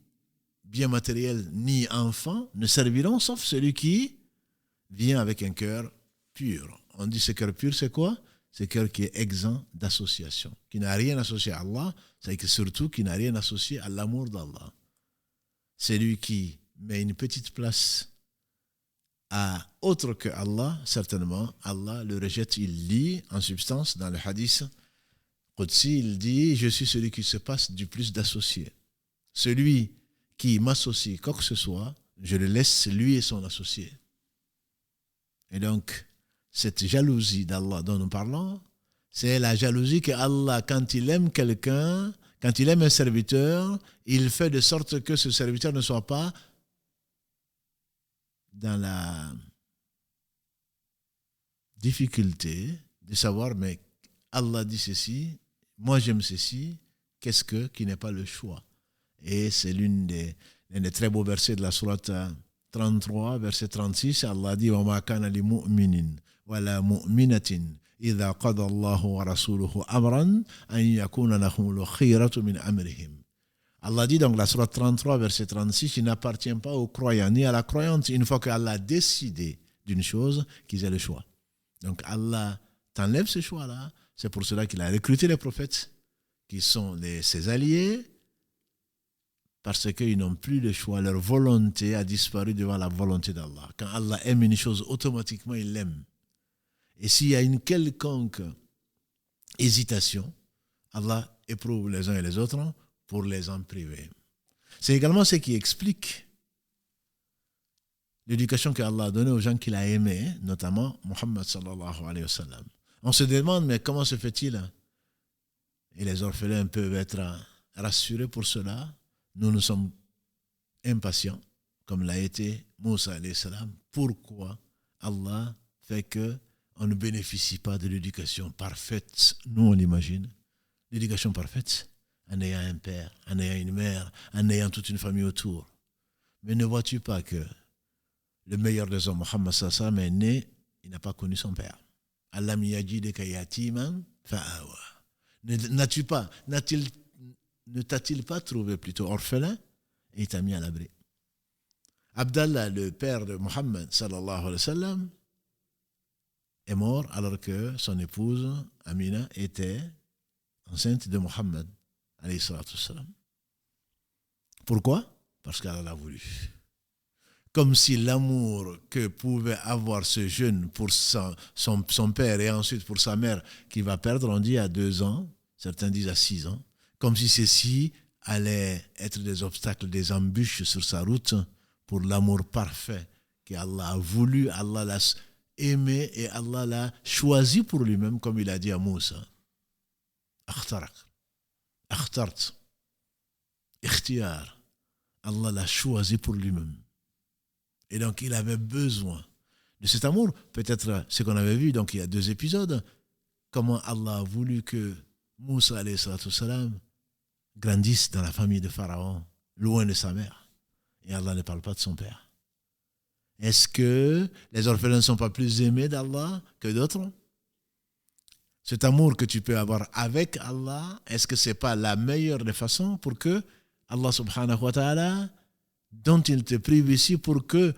bien matériel ni enfant ne serviront sauf celui qui vient avec un cœur pur. On dit ce cœur pur, c'est quoi? C'est un cœur qui est exempt d'association, qui n'a rien associé à Allah, c'est surtout qui n'a rien associé à l'amour d'Allah. C'est lui qui met une petite place à autre que Allah, certainement, Allah le rejette. Il lit en substance dans le hadith Qudsi, il dit, je suis celui qui se passe du plus d'associés. Celui qui m'associe quoi que ce soit, je le laisse lui et son associé. Et donc, cette jalousie d'Allah dont nous parlons, c'est la jalousie que Allah, quand il aime quelqu'un, quand il aime un serviteur, il fait de sorte que ce serviteur ne soit pas dans la difficulté de savoir, mais Allah dit ceci, moi j'aime ceci, qu'est-ce qui n'est pas le choix. Et c'est l'un des très beaux versets de la sourate 33, verset 36, Allah dit « Wa ma kana li mu'minin wa la mu'minatin idha qada Allahu wa rasuluhu amran an yakuna lahumul khiyaratu min amrihim » Allah dit donc la sourate 33, verset 36, il n'appartient pas aux croyants ni à la croyante une fois qu'Allah a décidé d'une chose, qu'ils aient le choix. Donc Allah t'enlève ce choix-là. C'est pour cela qu'il a recruté les prophètes qui sont ses alliés parce qu'ils n'ont plus de choix. Leur volonté a disparu devant la volonté d'Allah. Quand Allah aime une chose, automatiquement il l'aime. Et s'il y a une quelconque hésitation, Allah éprouve les uns et les autres pour les en priver. C'est également ce qui explique l'éducation qu'Allah a donnée aux gens qu'il a aimés, notamment Muhammad sallallahu alayhi wa sallam. On se demande, mais comment se fait-il? Et les orphelins peuvent être rassurés pour cela. Nous sommes impatients, comme l'a été Moussa alayhi salam. Pourquoi Allah fait qu'on ne bénéficie pas de l'éducation parfaite? Nous, on l'imagine. L'éducation parfaite, en ayant un père, en ayant une mère, en ayant toute une famille autour. Mais ne vois-tu pas que le meilleur des hommes, Muhammad sallallahu alayhi wa sallam, est né, il n'a pas connu son père. Alam yajidaka yatiman fa'awa. Ne t'a-t-il pas trouvé plutôt orphelin et il t'a mis à l'abri? Abdallah, le père de Muhammad sallallahu alayhi wa sallam, est mort alors que son épouse Amina était enceinte de Muhammad alayhi salatu wassalam. Pourquoi? Parce qu'elle l'a voulu. Comme si l'amour que pouvait avoir ce jeune pour son père et ensuite pour sa mère qui va perdre, on dit à 2 ans, certains disent à 6 ans, comme si ceci allait être des obstacles, des embûches sur sa route pour l'amour parfait qu'Allah a voulu, Allah l'a aimé et Allah l'a choisi pour lui-même, comme il a dit à Moussa. Akhtarak, akhtart, ikhtiyar. Allah l'a choisi pour lui-même. Et donc, il avait besoin de cet amour. Peut-être ce qu'on avait vu, donc il y a 2 épisodes, comment Allah a voulu que Moussa alayhi salatu wassalam grandisse dans la famille de Pharaon, loin de sa mère. Et Allah ne parle pas de son père. Est-ce que les orphelins ne sont pas plus aimés d'Allah que d'autres? Cet amour que tu peux avoir avec Allah, est-ce que ce n'est pas la meilleure des façons pour que Allah subhanahu wa ta'ala, dont il te prive ici pour que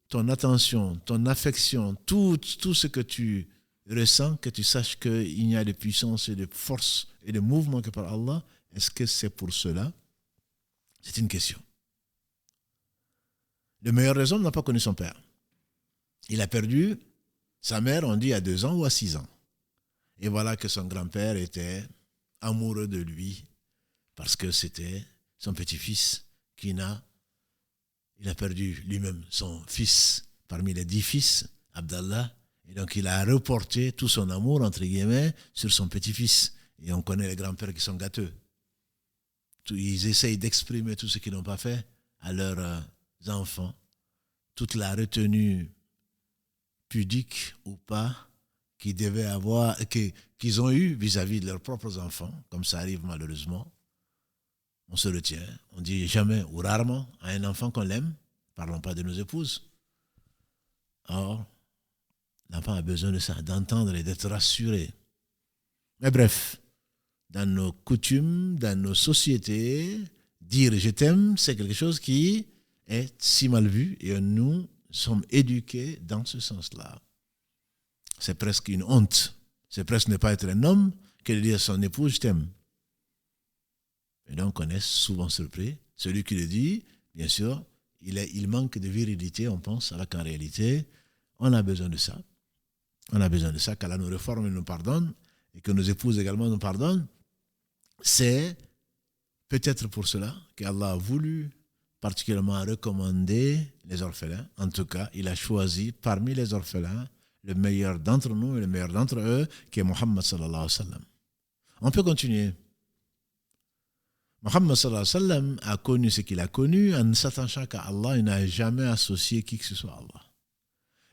ton attention, ton affection, tout ce que tu ressens, que tu saches qu'il n'y a de puissance et de force et de mouvement que par Allah, est-ce que c'est pour cela? C'est une question. Le meilleur des hommes n'a pas connu son père. Il a perdu sa mère, on dit, à 2 ans ou à 6 ans. Et voilà que son grand-père était amoureux de lui parce que c'était son petit-fils il a perdu lui-même son fils parmi les 10 fils, Abdallah, et donc il a reporté tout son amour, entre guillemets, sur son petit-fils. Et on connaît les grands-pères qui sont gâteux. Ils essayent d'exprimer tout ce qu'ils n'ont pas fait à leurs enfants. Toute la retenue pudique ou pas qu'ils ont eu vis-à-vis de leurs propres enfants, comme ça arrive malheureusement. On se retient, on dit jamais ou rarement à un enfant qu'on l'aime, parlons pas de nos épouses. Or, l'enfant a besoin de ça, d'entendre et d'être rassuré. Mais bref, dans nos coutumes, dans nos sociétés, dire je t'aime, c'est quelque chose qui est si mal vu et nous sommes éduqués dans ce sens-là. C'est presque une honte. C'est presque ne pas être un homme que de dire à son épouse je t'aime. Et donc, on est souvent surpris. Celui qui le dit, bien sûr, il manque de virilité, on pense, alors qu'en réalité, on a besoin de ça. On a besoin de ça, qu'Allah nous réforme et nous pardonne. et que nos épouses également nous pardonnent, c'est peut-être pour cela qu'Allah a voulu particulièrement recommander les orphelins. En tout cas, il a choisi parmi les orphelins le meilleur d'entre nous et le meilleur d'entre eux, qui est Muhammad sallallahu alayhi wa sallam. On peut continuer. Muhammad sallallahu alayhi wa sallam a connu ce qu'il a connu en s'attachant qu'à Allah, il n'a jamais associé qui que ce soit à Allah.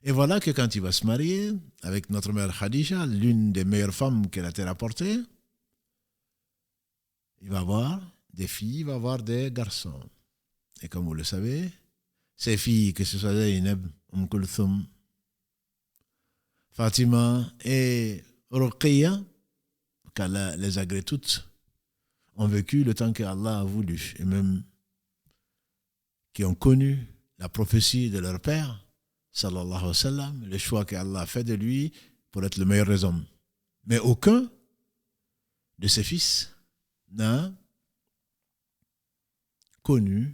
Et voilà que quand il va se marier avec notre mère Khadija, l'une des meilleures femmes que la terre a portées, il va avoir des filles, il va avoir des garçons. Et comme vous le savez, ces filles, que ce soit Zaynab, Kulthum, Fatima et Ruqayya, qu'Allah les agrée toutes, ont vécu le temps qu'Allah a voulu, et même qui ont connu la prophétie de leur père, sallallahu alayhi wa sallam, le choix qu'Allah a fait de lui pour être le meilleur des hommes. Mais aucun de ses fils n'a connu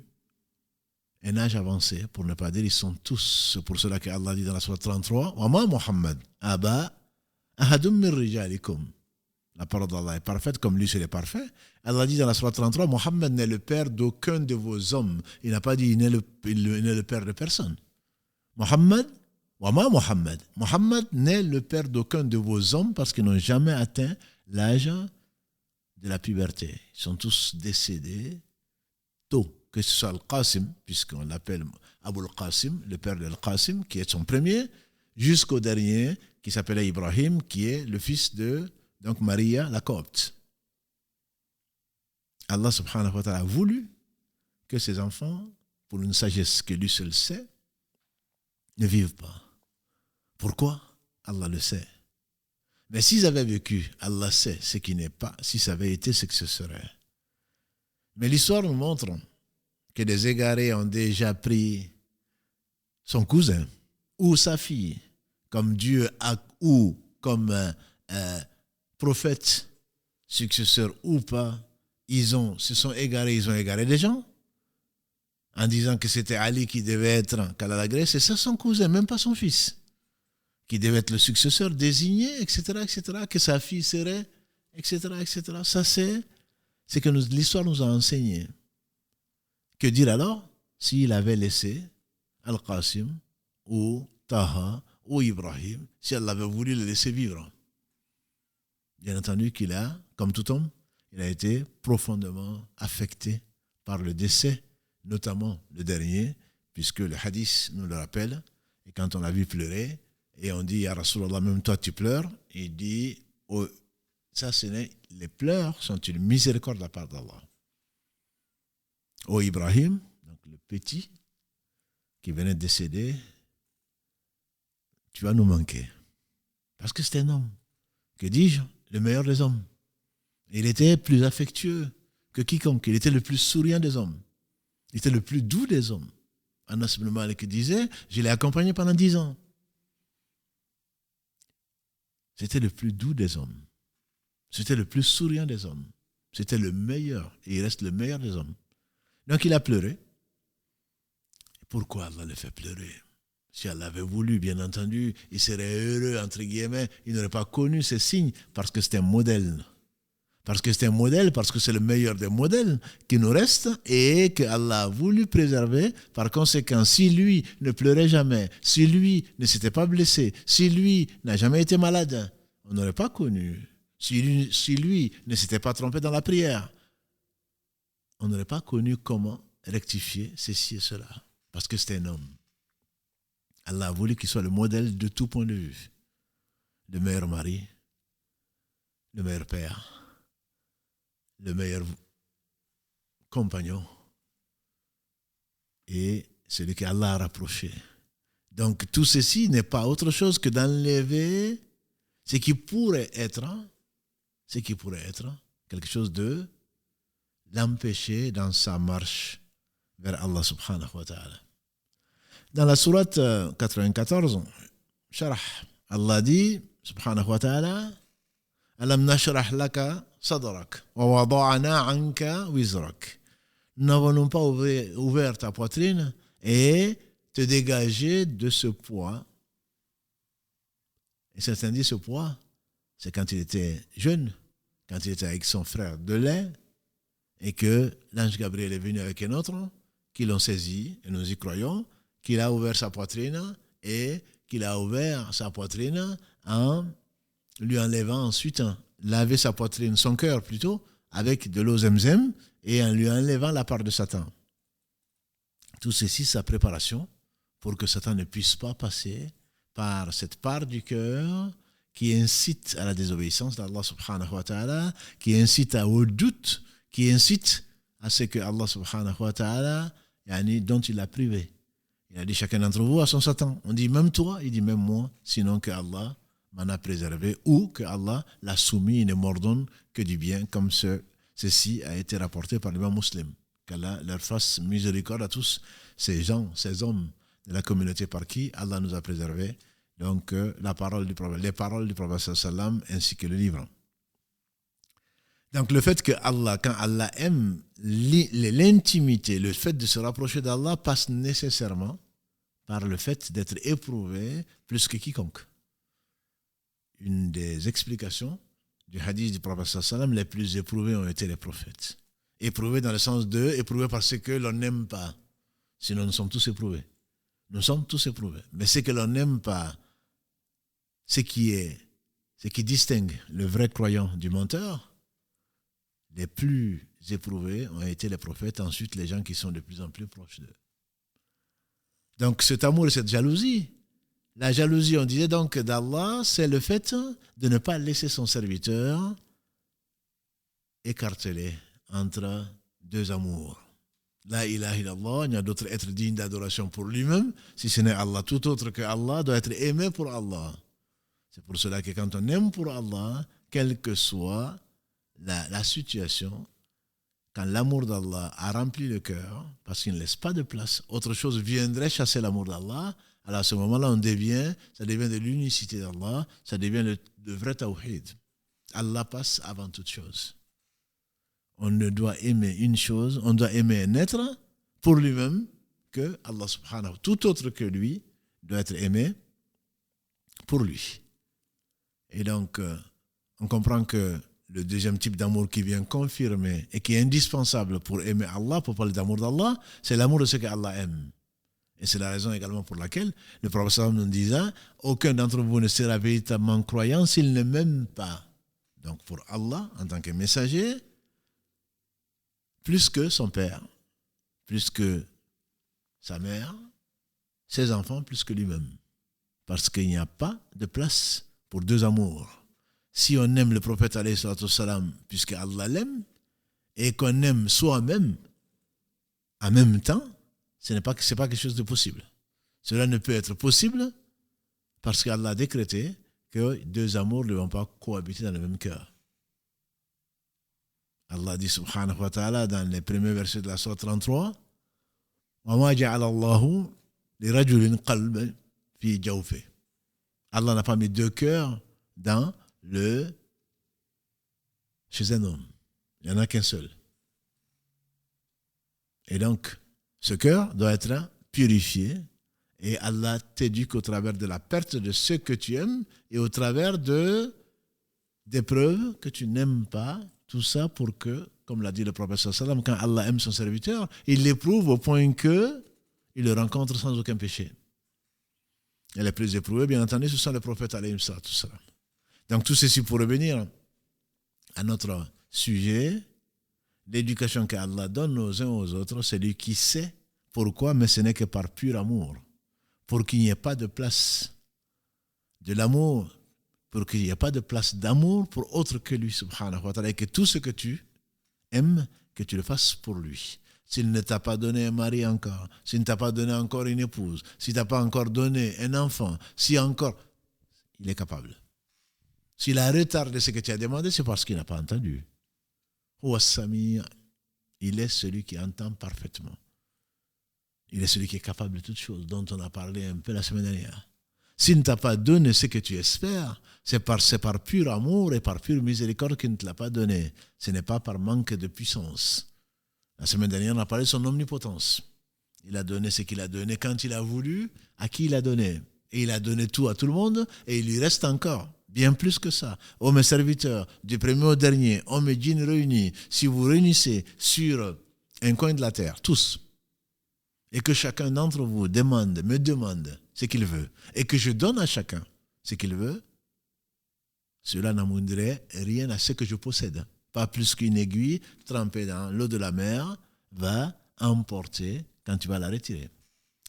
un âge avancé, pour ne pas dire ils sont tous. C'est pour cela qu'Allah dit dans la sourate 33, « Wama Muhammad, aba ahadum min rijalikum » La parole d'Allah est parfaite, comme lui, c'est le parfait. Allah dit dans la sourate 33, Mohammed n'est le père d'aucun de vos hommes. Il n'a pas dit il n'est le père de personne. Mohammed, Wama Mohammed. Mohammed n'est le père d'aucun de vos hommes parce qu'ils n'ont jamais atteint l'âge de la puberté. Ils sont tous décédés tôt. Que ce soit Al-Qasim, puisqu'on l'appelle Abu Al-Qasim, le père d'Al-Qasim, qui est son premier, jusqu'au dernier, qui s'appelait Ibrahim, qui est le fils de donc Maria, la copte. Allah subhanahu wa ta'ala a voulu que ses enfants, pour une sagesse que lui seul sait, ne vivent pas. Pourquoi? Allah le sait. Mais s'ils avaient vécu, Allah sait ce qui n'est pas, si ça avait été ce que ce serait. Mais l'histoire nous montre que des égarés ont déjà pris son cousin ou sa fille comme Dieu ou comme prophète, successeur ou pas, se sont égarés, ils ont égaré des gens en disant que c'était Ali qui devait être qu'Allah la grâce, c'est ça son cousin, même pas son fils, qui devait être le successeur désigné, etc., que sa fille serait, etc. Ça, c'est que l'histoire nous a enseigné. Que dire alors s'il avait laissé Al-Qasim ou Taha ou Ibrahim, si Allah avait voulu le laisser vivre? Bien entendu qu'il a, comme tout homme, il a été profondément affecté par le décès, notamment le dernier, puisque le hadith nous le rappelle, et quand on l'a vu pleurer, et on dit, « Ya Rasulallah, même toi tu pleures », il dit, oh, ça les pleurs sont une miséricorde de la part d'Allah. Ô Ibrahim, donc le petit qui venait de décéder, tu vas nous manquer. Parce que c'était un homme. Que dis-je? Le meilleur des hommes. Il était plus affectueux que quiconque. Il était le plus souriant des hommes. Il était le plus doux des hommes. Anas ibn Malik disait, je l'ai accompagné pendant 10 ans. C'était le plus doux des hommes. C'était le plus souriant des hommes. C'était le meilleur. Et il reste le meilleur des hommes. Donc il a pleuré. Pourquoi Allah le fait pleurer? Si Allah avait voulu, bien entendu, il serait heureux, entre guillemets, il n'aurait pas connu ces signes, parce que c'est un modèle. Parce que c'est un modèle, parce que c'est le meilleur des modèles qui nous reste et que Allah a voulu préserver. Par conséquent, si lui ne pleurait jamais, si lui ne s'était pas blessé, si lui n'a jamais été malade, on n'aurait pas connu. Si lui ne s'était pas trompé dans la prière, on n'aurait pas connu comment rectifier ceci et cela. Parce que c'était un homme. Allah a voulu qu'il soit le modèle de tout point de vue. Le meilleur mari, le meilleur père, le meilleur compagnon et celui qu'Allah a rapproché. Donc tout ceci n'est pas autre chose que d'enlever ce qui pourrait être quelque chose de l'empêcher dans sa marche vers Allah subhanahu wa ta'ala. Dans la sourate 94, Sharah, Allah dit subhanahu wa ta'ala, Alam nashrah laka sadrak wa wada'na anka wizrak. Nous n'avons pas ouvert ta poitrine et te dégager de ce poids. Et certains disent ce poids, c'est quand il était jeune, quand il était avec son frère de lait, et que l'ange Gabriel est venu avec un autre, qui l'ont saisi, et nous y croyons, qu'il a ouvert sa poitrine, et qu'il a ouvert sa poitrine en lui enlevant ensuite, laver sa poitrine, son cœur plutôt, avec de l'eau zemzem, et en lui enlevant la part de Satan. Tout ceci, sa préparation pour que Satan ne puisse pas passer par cette part du cœur qui incite à la désobéissance d'Allah subhanahu wa ta'ala, qui incite au doute, qui incite à ce que Allah subhanahu wa ta'ala, dont il l'a privé. Il a dit chacun d'entre vous a son Satan. On dit même toi, il dit même moi, sinon que Allah m'en a préservé ou que Allah l'a soumis, il ne m'ordonne que du bien, comme ceci a été rapporté par l'imam musulman. Qu'Allah leur fasse miséricorde à tous ces gens, ces hommes de la communauté par qui Allah nous a préservés. Donc, les paroles du prophète sallam ainsi que le livre. Donc, le fait que Allah, quand Allah aime l'intimité, le fait de se rapprocher d'Allah passe nécessairement par le fait d'être éprouvé plus que quiconque. Une des explications du hadith du prophète sallam, les plus éprouvés ont été les prophètes. Éprouvés dans le sens de éprouvés parce que l'on n'aime pas. Sinon, nous sommes tous éprouvés. Nous sommes tous éprouvés. Mais ce que l'on n'aime pas, ce qui distingue le vrai croyant du menteur, les plus éprouvés ont été les prophètes, ensuite les gens qui sont de plus en plus proches d'eux. Donc cet amour et cette jalousie, la jalousie, on disait donc d'Allah, c'est le fait de ne pas laisser son serviteur écartelé entre deux amours. La ilaha illallah, il y a d'autres êtres dignes d'adoration pour lui-même, si ce n'est Allah. Tout autre que Allah doit être aimé pour Allah. C'est pour cela que quand on aime pour Allah, quelle que soit la situation, quand l'amour d'Allah a rempli le cœur, parce qu'il ne laisse pas de place, autre chose viendrait chasser l'amour d'Allah, alors à ce moment-là, ça devient de l'unicité d'Allah, ça devient le vrai tawhid. Allah passe avant toute chose. On ne doit aimer une chose, on doit aimer un être pour lui-même que Allah subhanahu wa ta'ala. Tout autre que lui doit être aimé pour lui. Et donc, on comprend que le deuxième type d'amour qui vient confirmer et qui est indispensable pour aimer Allah, pour parler d'amour d'Allah, c'est l'amour de ce qu'Allah aime. Et c'est la raison également pour laquelle le prophète nous disait « Aucun d'entre vous ne sera véritablement croyant s'il ne m'aime pas. » Donc pour Allah, en tant que messager, plus que son père, plus que sa mère, ses enfants, plus que lui-même. Parce qu'il n'y a pas de place pour deux amours. Si on aime le prophète alayhi salatu wassalam, puisque Allah l'aime, et qu'on aime soi-même en même temps, ce n'est pas quelque chose de possible. Cela ne peut être possible parce qu'Allah a décrété que deux amours ne vont pas cohabiter dans le même cœur. Allah dit subhanahu wa ta'ala dans les premiers versets de la sourate 33, وَمَا جَعَلَ اللَّهُ لِرَجُلٍ قَلْبًا فِي جَوْفِهِ. Allah n'a pas mis deux cœurs chez un homme. Il n'y en a qu'un seul. Et donc, ce cœur doit être purifié et Allah t'éduque au travers de la perte de ce que tu aimes et au travers d'épreuves que tu n'aimes pas. Tout ça pour que, comme l'a dit le prophète sallam, quand Allah aime son serviteur, il l'éprouve au point qu'il le rencontre sans aucun péché. Et les plus éprouvés, bien entendu, ce sont les prophètes alayhim salam. Donc tout ceci pour revenir à notre sujet, l'éducation qu'Allah donne aux uns aux autres, c'est lui qui sait pourquoi, mais ce n'est que par pur amour. Pour qu'il n'y ait pas de place de l'amour, pour qu'il n'y ait pas de place d'amour pour autre que lui, subhanahu wa ta'ala, et que tout ce que tu aimes, que tu le fasses pour lui. S'il ne t'a pas donné un mari encore, s'il ne t'a pas donné encore une épouse, s'il ne t'a pas encore donné un enfant, si encore, il est capable. S'il a retardé ce que tu as demandé, c'est parce qu'il n'a pas entendu. Il est celui qui entend parfaitement. Il est celui qui est capable de toutes choses, dont on a parlé un peu la semaine dernière. S'il ne t'a pas donné ce que tu espères, c'est par pur amour et par pure miséricorde qu'il ne te l'a pas donné. Ce n'est pas par manque de puissance. La semaine dernière, on a parlé de son omnipotence. Il a donné ce qu'il a donné quand il a voulu, à qui il a donné. Et il a donné tout à tout le monde, et il lui reste encore Bien plus que ça. Ô mes serviteurs, du premier au dernier, hommes et djinns réunis, si vous réunissez sur un coin de la terre, tous, et que chacun d'entre vous me demande ce qu'il veut, et que je donne à chacun ce qu'il veut, cela n'amoindrait rien à ce que je possède. Pas plus qu'une aiguille trempée dans l'eau de la mer va emporter quand tu vas la retirer.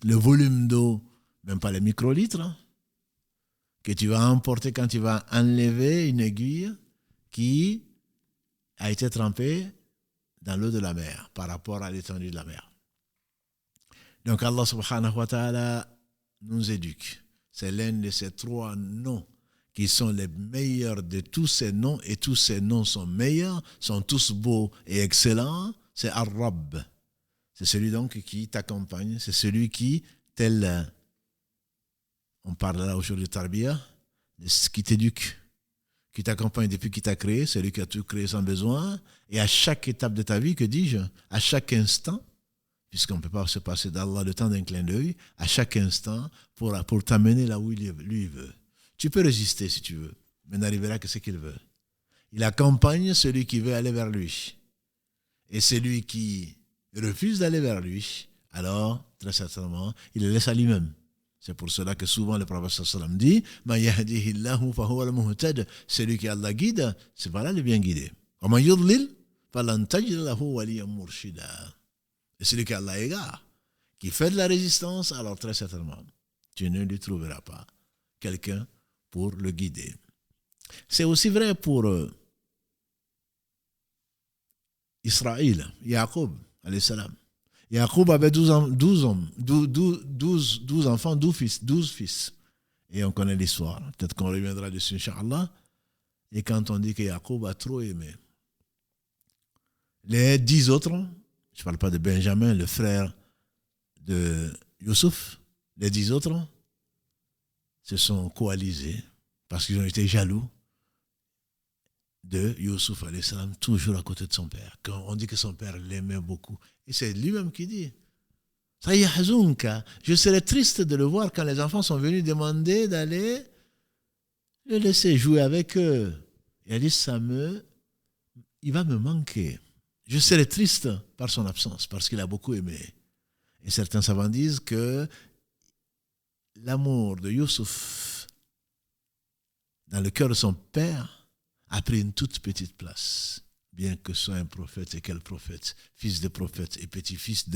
Le volume d'eau, même pas les microlitres, que tu vas emporter quand tu vas enlever une aiguille qui a été trempée dans l'eau de la mer par rapport à l'étendue de la mer. Donc Allah subhanahu wa ta'ala nous éduque. C'est l'un de ces trois noms qui sont les meilleurs de tous ces noms, et tous ces noms sont meilleurs, sont tous beaux et excellents. C'est Ar-Rabb. C'est celui donc qui t'accompagne, c'est celui qui, tel, on parlera aujourd'hui de Tarbiya, qui t'éduque, qui t'accompagne depuis qu'il t'a créé, c'est lui qui a tout créé sans besoin, et à chaque étape de ta vie, que dis-je, à chaque instant, puisqu'on ne peut pas se passer d'Allah le temps d'un clin d'œil, à chaque instant, pour t'amener là où lui veut. Tu peux résister si tu veux, mais n'arrivera que ce qu'il veut. Il accompagne celui qui veut aller vers lui. Et celui qui refuse d'aller vers lui, alors, très certainement, il le laisse à lui-même. C'est pour cela que souvent le prophète sallam dit « Ma yahdihillahu fahuwa al-muhtad » celui qui Allah guide, c'est voilà le bien guidé. « Wa man yudlil falan tajid lahu waliyan murshida » Et celui qui Allah égare, qui fait de la résistance, alors très certainement, tu ne lui trouveras pas quelqu'un pour le guider. C'est aussi vrai pour Israël, Jacob, alayhi salam. Jacob avait 12 enfants, 12 fils. Et on connaît l'histoire. Peut-être qu'on reviendra dessus, Inch'Allah. Et quand on dit que Jacob a trop aimé, les 10 autres, je ne parle pas de Benjamin, le frère de Youssouf, les 10 autres se sont coalisés parce qu'ils ont été jaloux de Youssouf, alayhi salam, toujours à côté de son père. Quand on dit que son père l'aimait beaucoup. Et c'est lui-même qui dit « Je serais triste de le voir quand les enfants sont venus demander d'aller le laisser jouer avec eux. » Il a dit « il va me manquer. Je serais triste par son absence, parce qu'il a beaucoup aimé. » Et certains savants disent que l'amour de Youssouf dans le cœur de son père a pris une toute petite place, bien que ce soit un prophète. Et quel prophète? Fils de prophète et petit-fils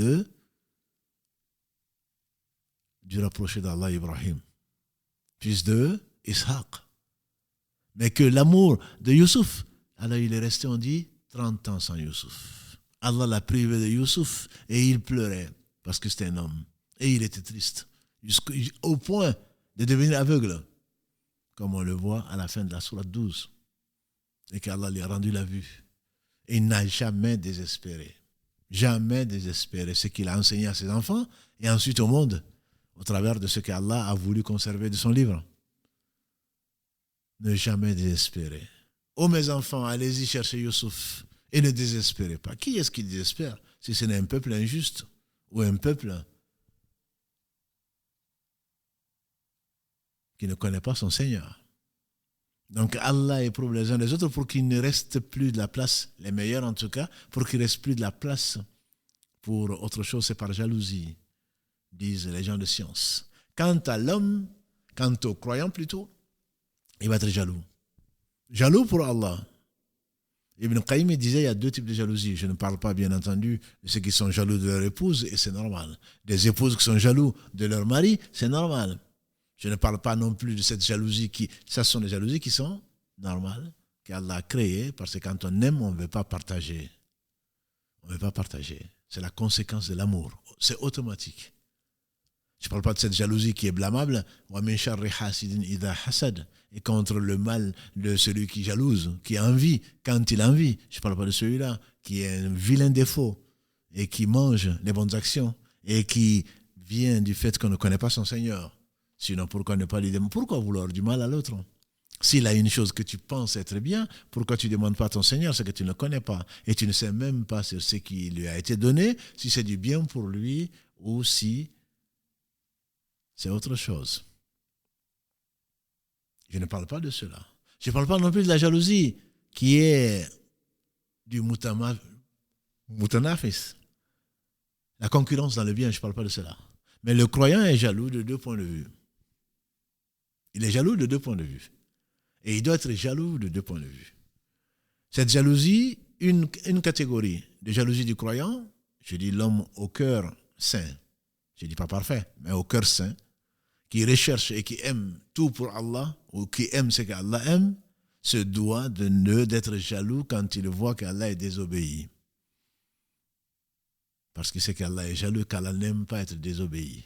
du rapproché d'Allah Ibrahim, fils de Ishaq. Mais que l'amour de Youssouf, alors il est resté, on dit, 30 ans sans Youssouf. Allah l'a privé de Youssouf et il pleurait parce que c'était un homme. Et il était triste, au point de devenir aveugle, comme on le voit à la fin de la sourate 12. Et qu'Allah lui a rendu la vue. Et il n'a jamais désespéré. Jamais désespéré. Ce qu'il a enseigné à ses enfants et ensuite au monde, au travers de ce qu'Allah a voulu conserver de son livre. Ne jamais désespérer. Ô mes enfants, allez-y chercher Youssouf et ne désespérez pas. Qui est-ce qui désespère si ce n'est un peuple injuste ou un peuple qui ne connaît pas son Seigneur? Donc Allah éprouve les uns les autres pour qu'il ne reste plus de la place, les meilleurs en tout cas, pour qu'il ne reste plus de la place pour autre chose, c'est par jalousie, disent les gens de science. Quant à l'homme, quant aux croyants plutôt, il va être jaloux. Jaloux pour Allah. Ibn Qayyim disait il y a deux types de jalousie. Je ne parle pas bien entendu de ceux qui sont jaloux de leur épouse, et c'est normal. Des épouses qui sont jaloux de leur mari, c'est normal. Je ne parle pas non plus de cette jalousie ça sont des jalousies qui sont normales, qu'Allah a créées, parce que quand on aime, on ne veut pas partager. On ne veut pas partager. C'est la conséquence de l'amour. C'est automatique. Je ne parle pas de cette jalousie qui est blâmable. Et contre le mal de celui qui jalouse, qui a envie, quand il a envie. Je ne parle pas de celui-là qui est un vilain défaut et qui mange les bonnes actions et qui vient du fait qu'on ne connaît pas son Seigneur. Sinon, pourquoi ne pas lui demander? Pourquoi vouloir du mal à l'autre? S'il a une chose que tu penses être bien, pourquoi tu ne demandes pas à ton Seigneur ce que tu ne connais pas? Et tu ne sais même pas ce qui lui a été donné, si c'est du bien pour lui ou si c'est autre chose. Je ne parle pas de cela. Je ne parle pas non plus de la jalousie qui est du mutanafis. La concurrence dans le bien, je ne parle pas de cela. Mais le croyant est jaloux de deux points de vue. Il est jaloux de deux points de vue. Et il doit être jaloux de deux points de vue. Cette jalousie, une catégorie de jalousie du croyant, je dis l'homme au cœur saint, je ne dis pas parfait, mais au cœur saint, qui recherche et qui aime tout pour Allah, ou qui aime ce qu'Allah aime, se doit d'être jaloux quand il voit qu'Allah est désobéi. Parce qu'il sait qu'Allah est jaloux, qu'Allah n'aime pas être désobéi,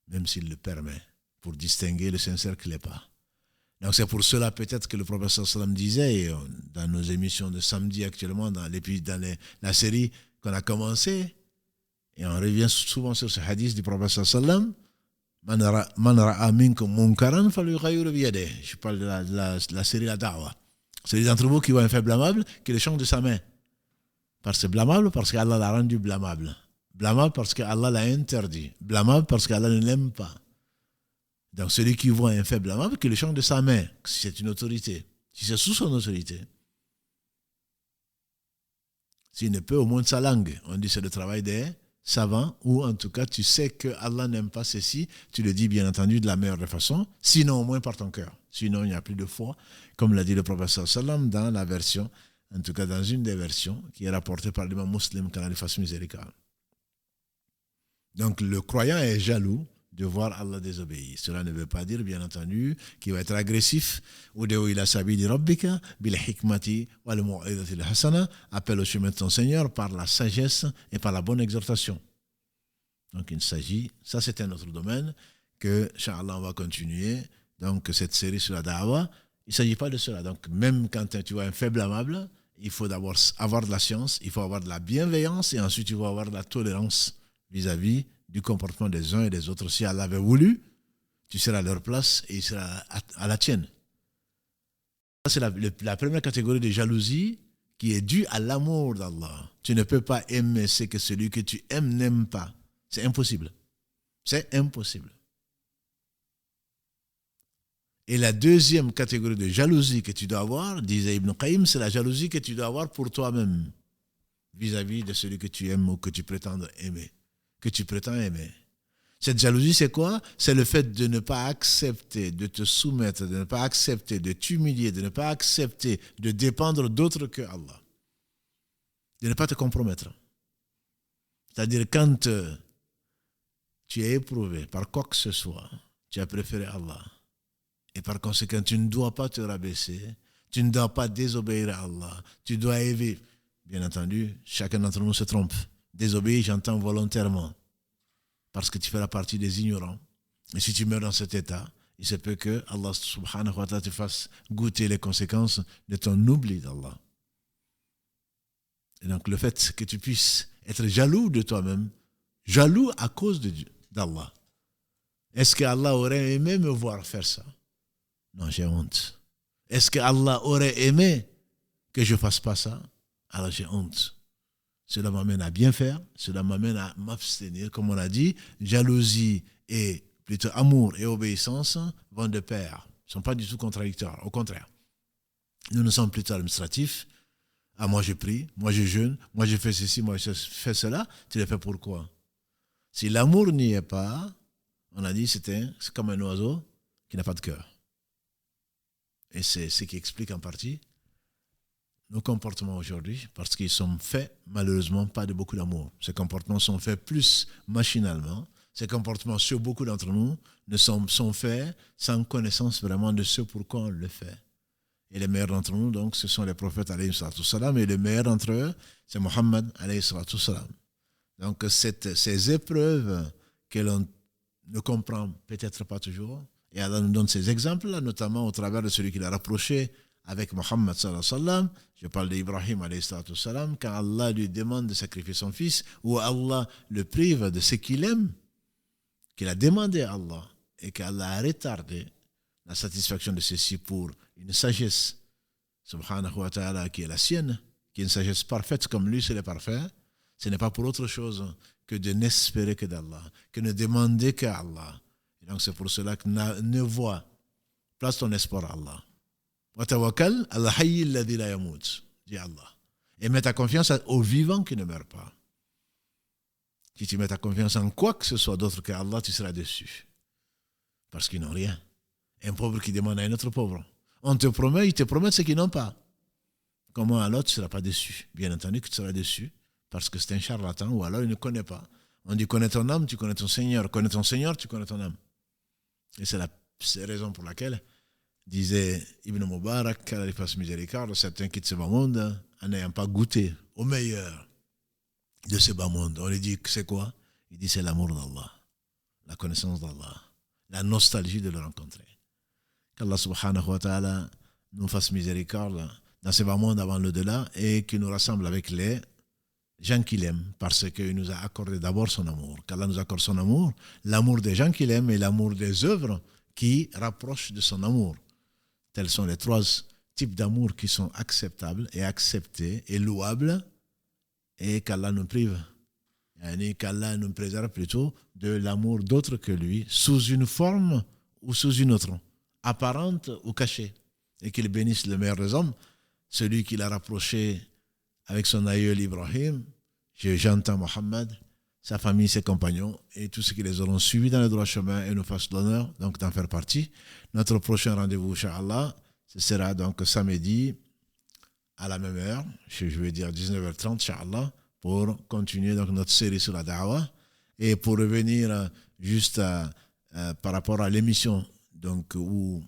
même s'il le permet, pour distinguer le sincère qui ne l'est pas. Donc c'est pour cela peut-être que le prophète sallam disait, dans nos émissions de samedi actuellement, dans la série qu'on a commencé, et on revient souvent sur ce hadith du prophète sallam, Man ra'a minkum munkaran falyughayyirhu biyadihi. Je parle de la série La Da'wa. Celui d'entre vous qui voit un fait blâmable, qui le change de sa main. Parce que c'est blâmable, parce qu'Allah l'a rendu blâmable. Blâmable parce qu'Allah l'a interdit. Blâmable parce qu'Allah ne l'aime pas. Donc celui qui voit un fait blâmable, qui le change de sa main, si c'est une autorité, si c'est sous son autorité. S'il ne peut, au moins de sa langue. On dit c'est le travail des savants, ou en tout cas tu sais que Allah n'aime pas ceci, tu le dis bien entendu de la meilleure façon, sinon au moins par ton cœur. Sinon il n'y a plus de foi, comme l'a dit le prophète sallam dans la version, en tout cas dans une des versions qui est rapportée par l'imam Muslim quand il fasse miséricorde. Donc le croyant est jaloux de voir Allah désobéir. Cela ne veut pas dire, bien entendu, qu'il va être agressif. Ud'u ila sabili rabbika bil hikmati wal mau'izati al hasana. Appelle au chemin de ton Seigneur par la sagesse et par la bonne exhortation. Donc il s'agit, ça c'est un autre domaine que, Inch'Allah, on va continuer. Donc cette série sur la da'wa, il ne s'agit pas de cela. Donc même quand tu vois un fait blâmable, il faut d'abord avoir de la science, il faut avoir de la bienveillance et ensuite il faut avoir de la tolérance vis-à-vis du comportement des uns et des autres. Si Allah avait voulu, tu seras à leur place et il sera à la tienne. Ça, c'est la première catégorie de jalousie qui est due à l'amour d'Allah. Tu ne peux pas aimer ce que celui que tu aimes n'aime pas. C'est impossible. C'est impossible. Et la deuxième catégorie de jalousie que tu dois avoir, disait Ibn Qayyim, c'est la jalousie que tu dois avoir pour toi-même, vis-à-vis de celui que tu aimes ou que tu prétends aimer. Cette jalousie, c'est quoi? C'est le fait de ne pas accepter, de te soumettre, de ne pas accepter, de t'humilier, de ne pas accepter, de dépendre d'autre que Allah. De ne pas te compromettre. C'est-à-dire quand tu es éprouvé par quoi que ce soit, tu as préféré Allah. Et par conséquent, tu ne dois pas te rabaisser, tu ne dois pas désobéir à Allah, tu dois éviter. Bien entendu, chacun d'entre nous se trompe. Désobéir, j'entends volontairement, parce que tu feras partie des ignorants. Et si tu meurs dans cet état, il se peut que Allah subhanahu wa ta'ala te fasse goûter les conséquences de ton oubli d'Allah. Et donc le fait que tu puisses être jaloux de toi-même, jaloux à cause d'Allah. Est-ce que Allah aurait aimé me voir faire ça? Non, j'ai honte. Est-ce que Allah aurait aimé que je ne fasse pas ça? Alors j'ai honte. Cela m'amène à bien faire, cela m'amène à m'abstenir. Comme on a dit, jalousie et plutôt amour et obéissance vont de pair. Ils ne sont pas du tout contradictoires, au contraire. Nous ne sommes plutôt administratifs. Ah, moi je prie, moi je jeûne, moi je fais ceci, moi je fais cela. Tu le fais pourquoi? Si l'amour n'y est pas, on a dit c'est comme un oiseau qui n'a pas de cœur. Et c'est ce qui explique en partie nos comportements aujourd'hui, parce qu'ils sont faits, malheureusement, pas de beaucoup d'amour. Ces comportements sont faits plus machinalement. Ces comportements, sur beaucoup d'entre nous, sont faits sans connaissance vraiment de ce pourquoi on le fait. Et les meilleurs d'entre nous, donc, ce sont les prophètes, alayhi salatu salam, et les meilleurs d'entre eux, c'est Mohammed, alayhi salatu salam. Donc, ces épreuves que l'on ne comprend peut-être pas toujours, et Allah nous donne ces exemples-là, notamment au travers de celui qu'il a rapproché avec Mohammed sallallahu alayhi wa sallam. Je parle d'Ibrahim alayhi sallam, quand Allah lui demande de sacrifier son fils, ou Allah le prive de ce qu'il aime, qu'il a demandé à Allah, et qu'Allah a retardé la satisfaction de ceci pour une sagesse, subhanahu wa ta'ala, qui est la sienne, qui est une sagesse parfaite comme lui, c'est le parfait. Ce n'est pas pour autre chose que de n'espérer que d'Allah, que ne demander qu'à Allah. Et donc c'est pour cela que place ton espoir à Allah. Wa tawakkal ala hayy alladhi la yamut, dit Allah. Et mets ta confiance au vivant qui ne meurt pas. Si tu mets ta confiance en quoi que ce soit d'autre qu'Allah, tu seras déçu. Parce qu'ils n'ont rien. Un pauvre qui demande à un autre pauvre. On te promet, ils te promettent ce qu'ils n'ont pas. Comment alors tu ne seras pas déçu? Bien entendu que tu seras déçu parce que c'est un charlatan ou alors il ne connaît pas. On dit connais ton âme, tu connais ton Seigneur. Connais ton Seigneur, tu connais ton âme. Et c'est la raison pour laquelle, disait Ibn Mubarak, qu'Allah lui fasse miséricorde, certains quittent ce bas monde en n'ayant pas goûté au meilleur de ce bas monde. On lui dit que c'est quoi? Il dit c'est l'amour d'Allah, la connaissance d'Allah, la nostalgie de le rencontrer. Qu'Allah subhanahu wa ta'ala nous fasse miséricorde dans ce bas monde avant l'au-delà et qu'il nous rassemble avec les gens qu'il aime parce qu'il nous a accordé d'abord son amour. Qu'Allah nous accorde son amour, l'amour des gens qu'il aime et l'amour des œuvres qui rapprochent de son amour. Tels sont les trois types d'amour qui sont acceptables et acceptés et louables et qu'Allah nous prive. Et qu'Allah nous préserve plutôt de l'amour d'autre que lui sous une forme ou sous une autre, apparente ou cachée. Et qu'il bénisse le meilleur des hommes, celui qui l'a rapproché avec son aïeul Ibrahim, j'entends Mohammed, sa famille, ses compagnons et tous ceux qui les auront suivis dans le droit chemin et nous fassent l'honneur donc d'en faire partie. Notre prochain rendez-vous, Inch'Allah, ce sera donc samedi à la même heure, je vais dire 19h30, Inch'Allah, pour continuer donc notre série sur la da'wah et pour revenir juste par rapport à l'émission donc où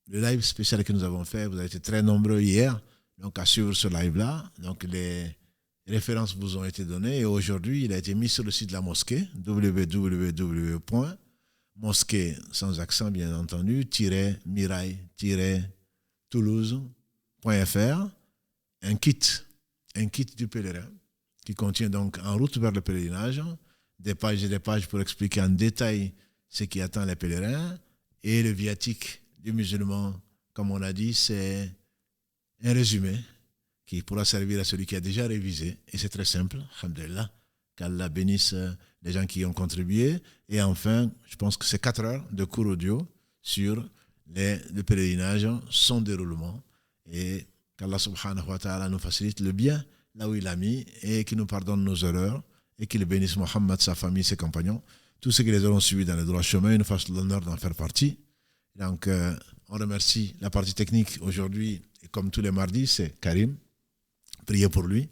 le live spécial que nous avons fait, vous avez été très nombreux hier donc à suivre ce live-là. Donc les références vous ont été données et aujourd'hui, il a été mis sur le site de la mosquée, www.mosquée, sans accent bien entendu, -mirail-toulouse.fr, un kit du pèlerin qui contient donc en route vers le pèlerinage des pages et des pages pour expliquer en détail ce qui attend les pèlerins et le viatique du musulman, comme on a dit, c'est un résumé qui pourra servir à celui qui a déjà révisé. Et c'est très simple, alhamdulillah, qu'Allah bénisse les gens qui y ont contribué. Et enfin, je pense que c'est 4 heures de cours audio sur le pèlerinage, son déroulement. Et qu'Allah subhanahu wa ta'ala nous facilite le bien là où il a mis et qu'il nous pardonne nos erreurs et qu'il bénisse Mohammed, sa famille, ses compagnons. Tous ceux qui les auront suivis dans le droit chemin, ils nous fassent l'honneur d'en faire partie. Donc, on remercie la partie technique aujourd'hui, et comme tous les mardis, c'est Karim. Priez pour lui.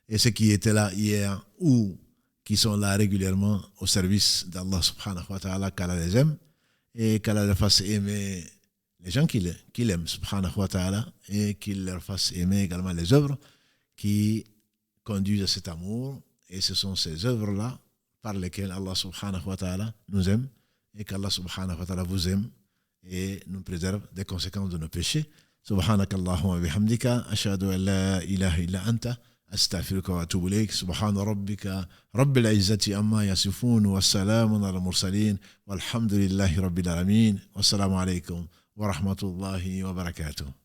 Et ceux qui étaient là hier ou qui sont là régulièrement au service d'Allah subhanahu wa ta'ala, qu'Allah les aime et qu'Allah les fasse aimer les gens qu'il aime subhanahu wa ta'ala et qu'il leur fasse aimer également les œuvres qui conduisent à cet amour. Et ce sont ces œuvres-là par lesquelles Allah subhanahu wa ta'ala nous aime et qu'Allah subhanahu wa ta'ala vous aime et nous préserve des conséquences de nos péchés. سبحانك اللهم وبحمدك أشهد أن لا إله إلا أنت أستغفرك وأتوب إليك سبحان ربك رب العزة عما يصفون والسلام على المرسلين والحمد لله رب العالمين والسلام عليكم ورحمة الله وبركاته.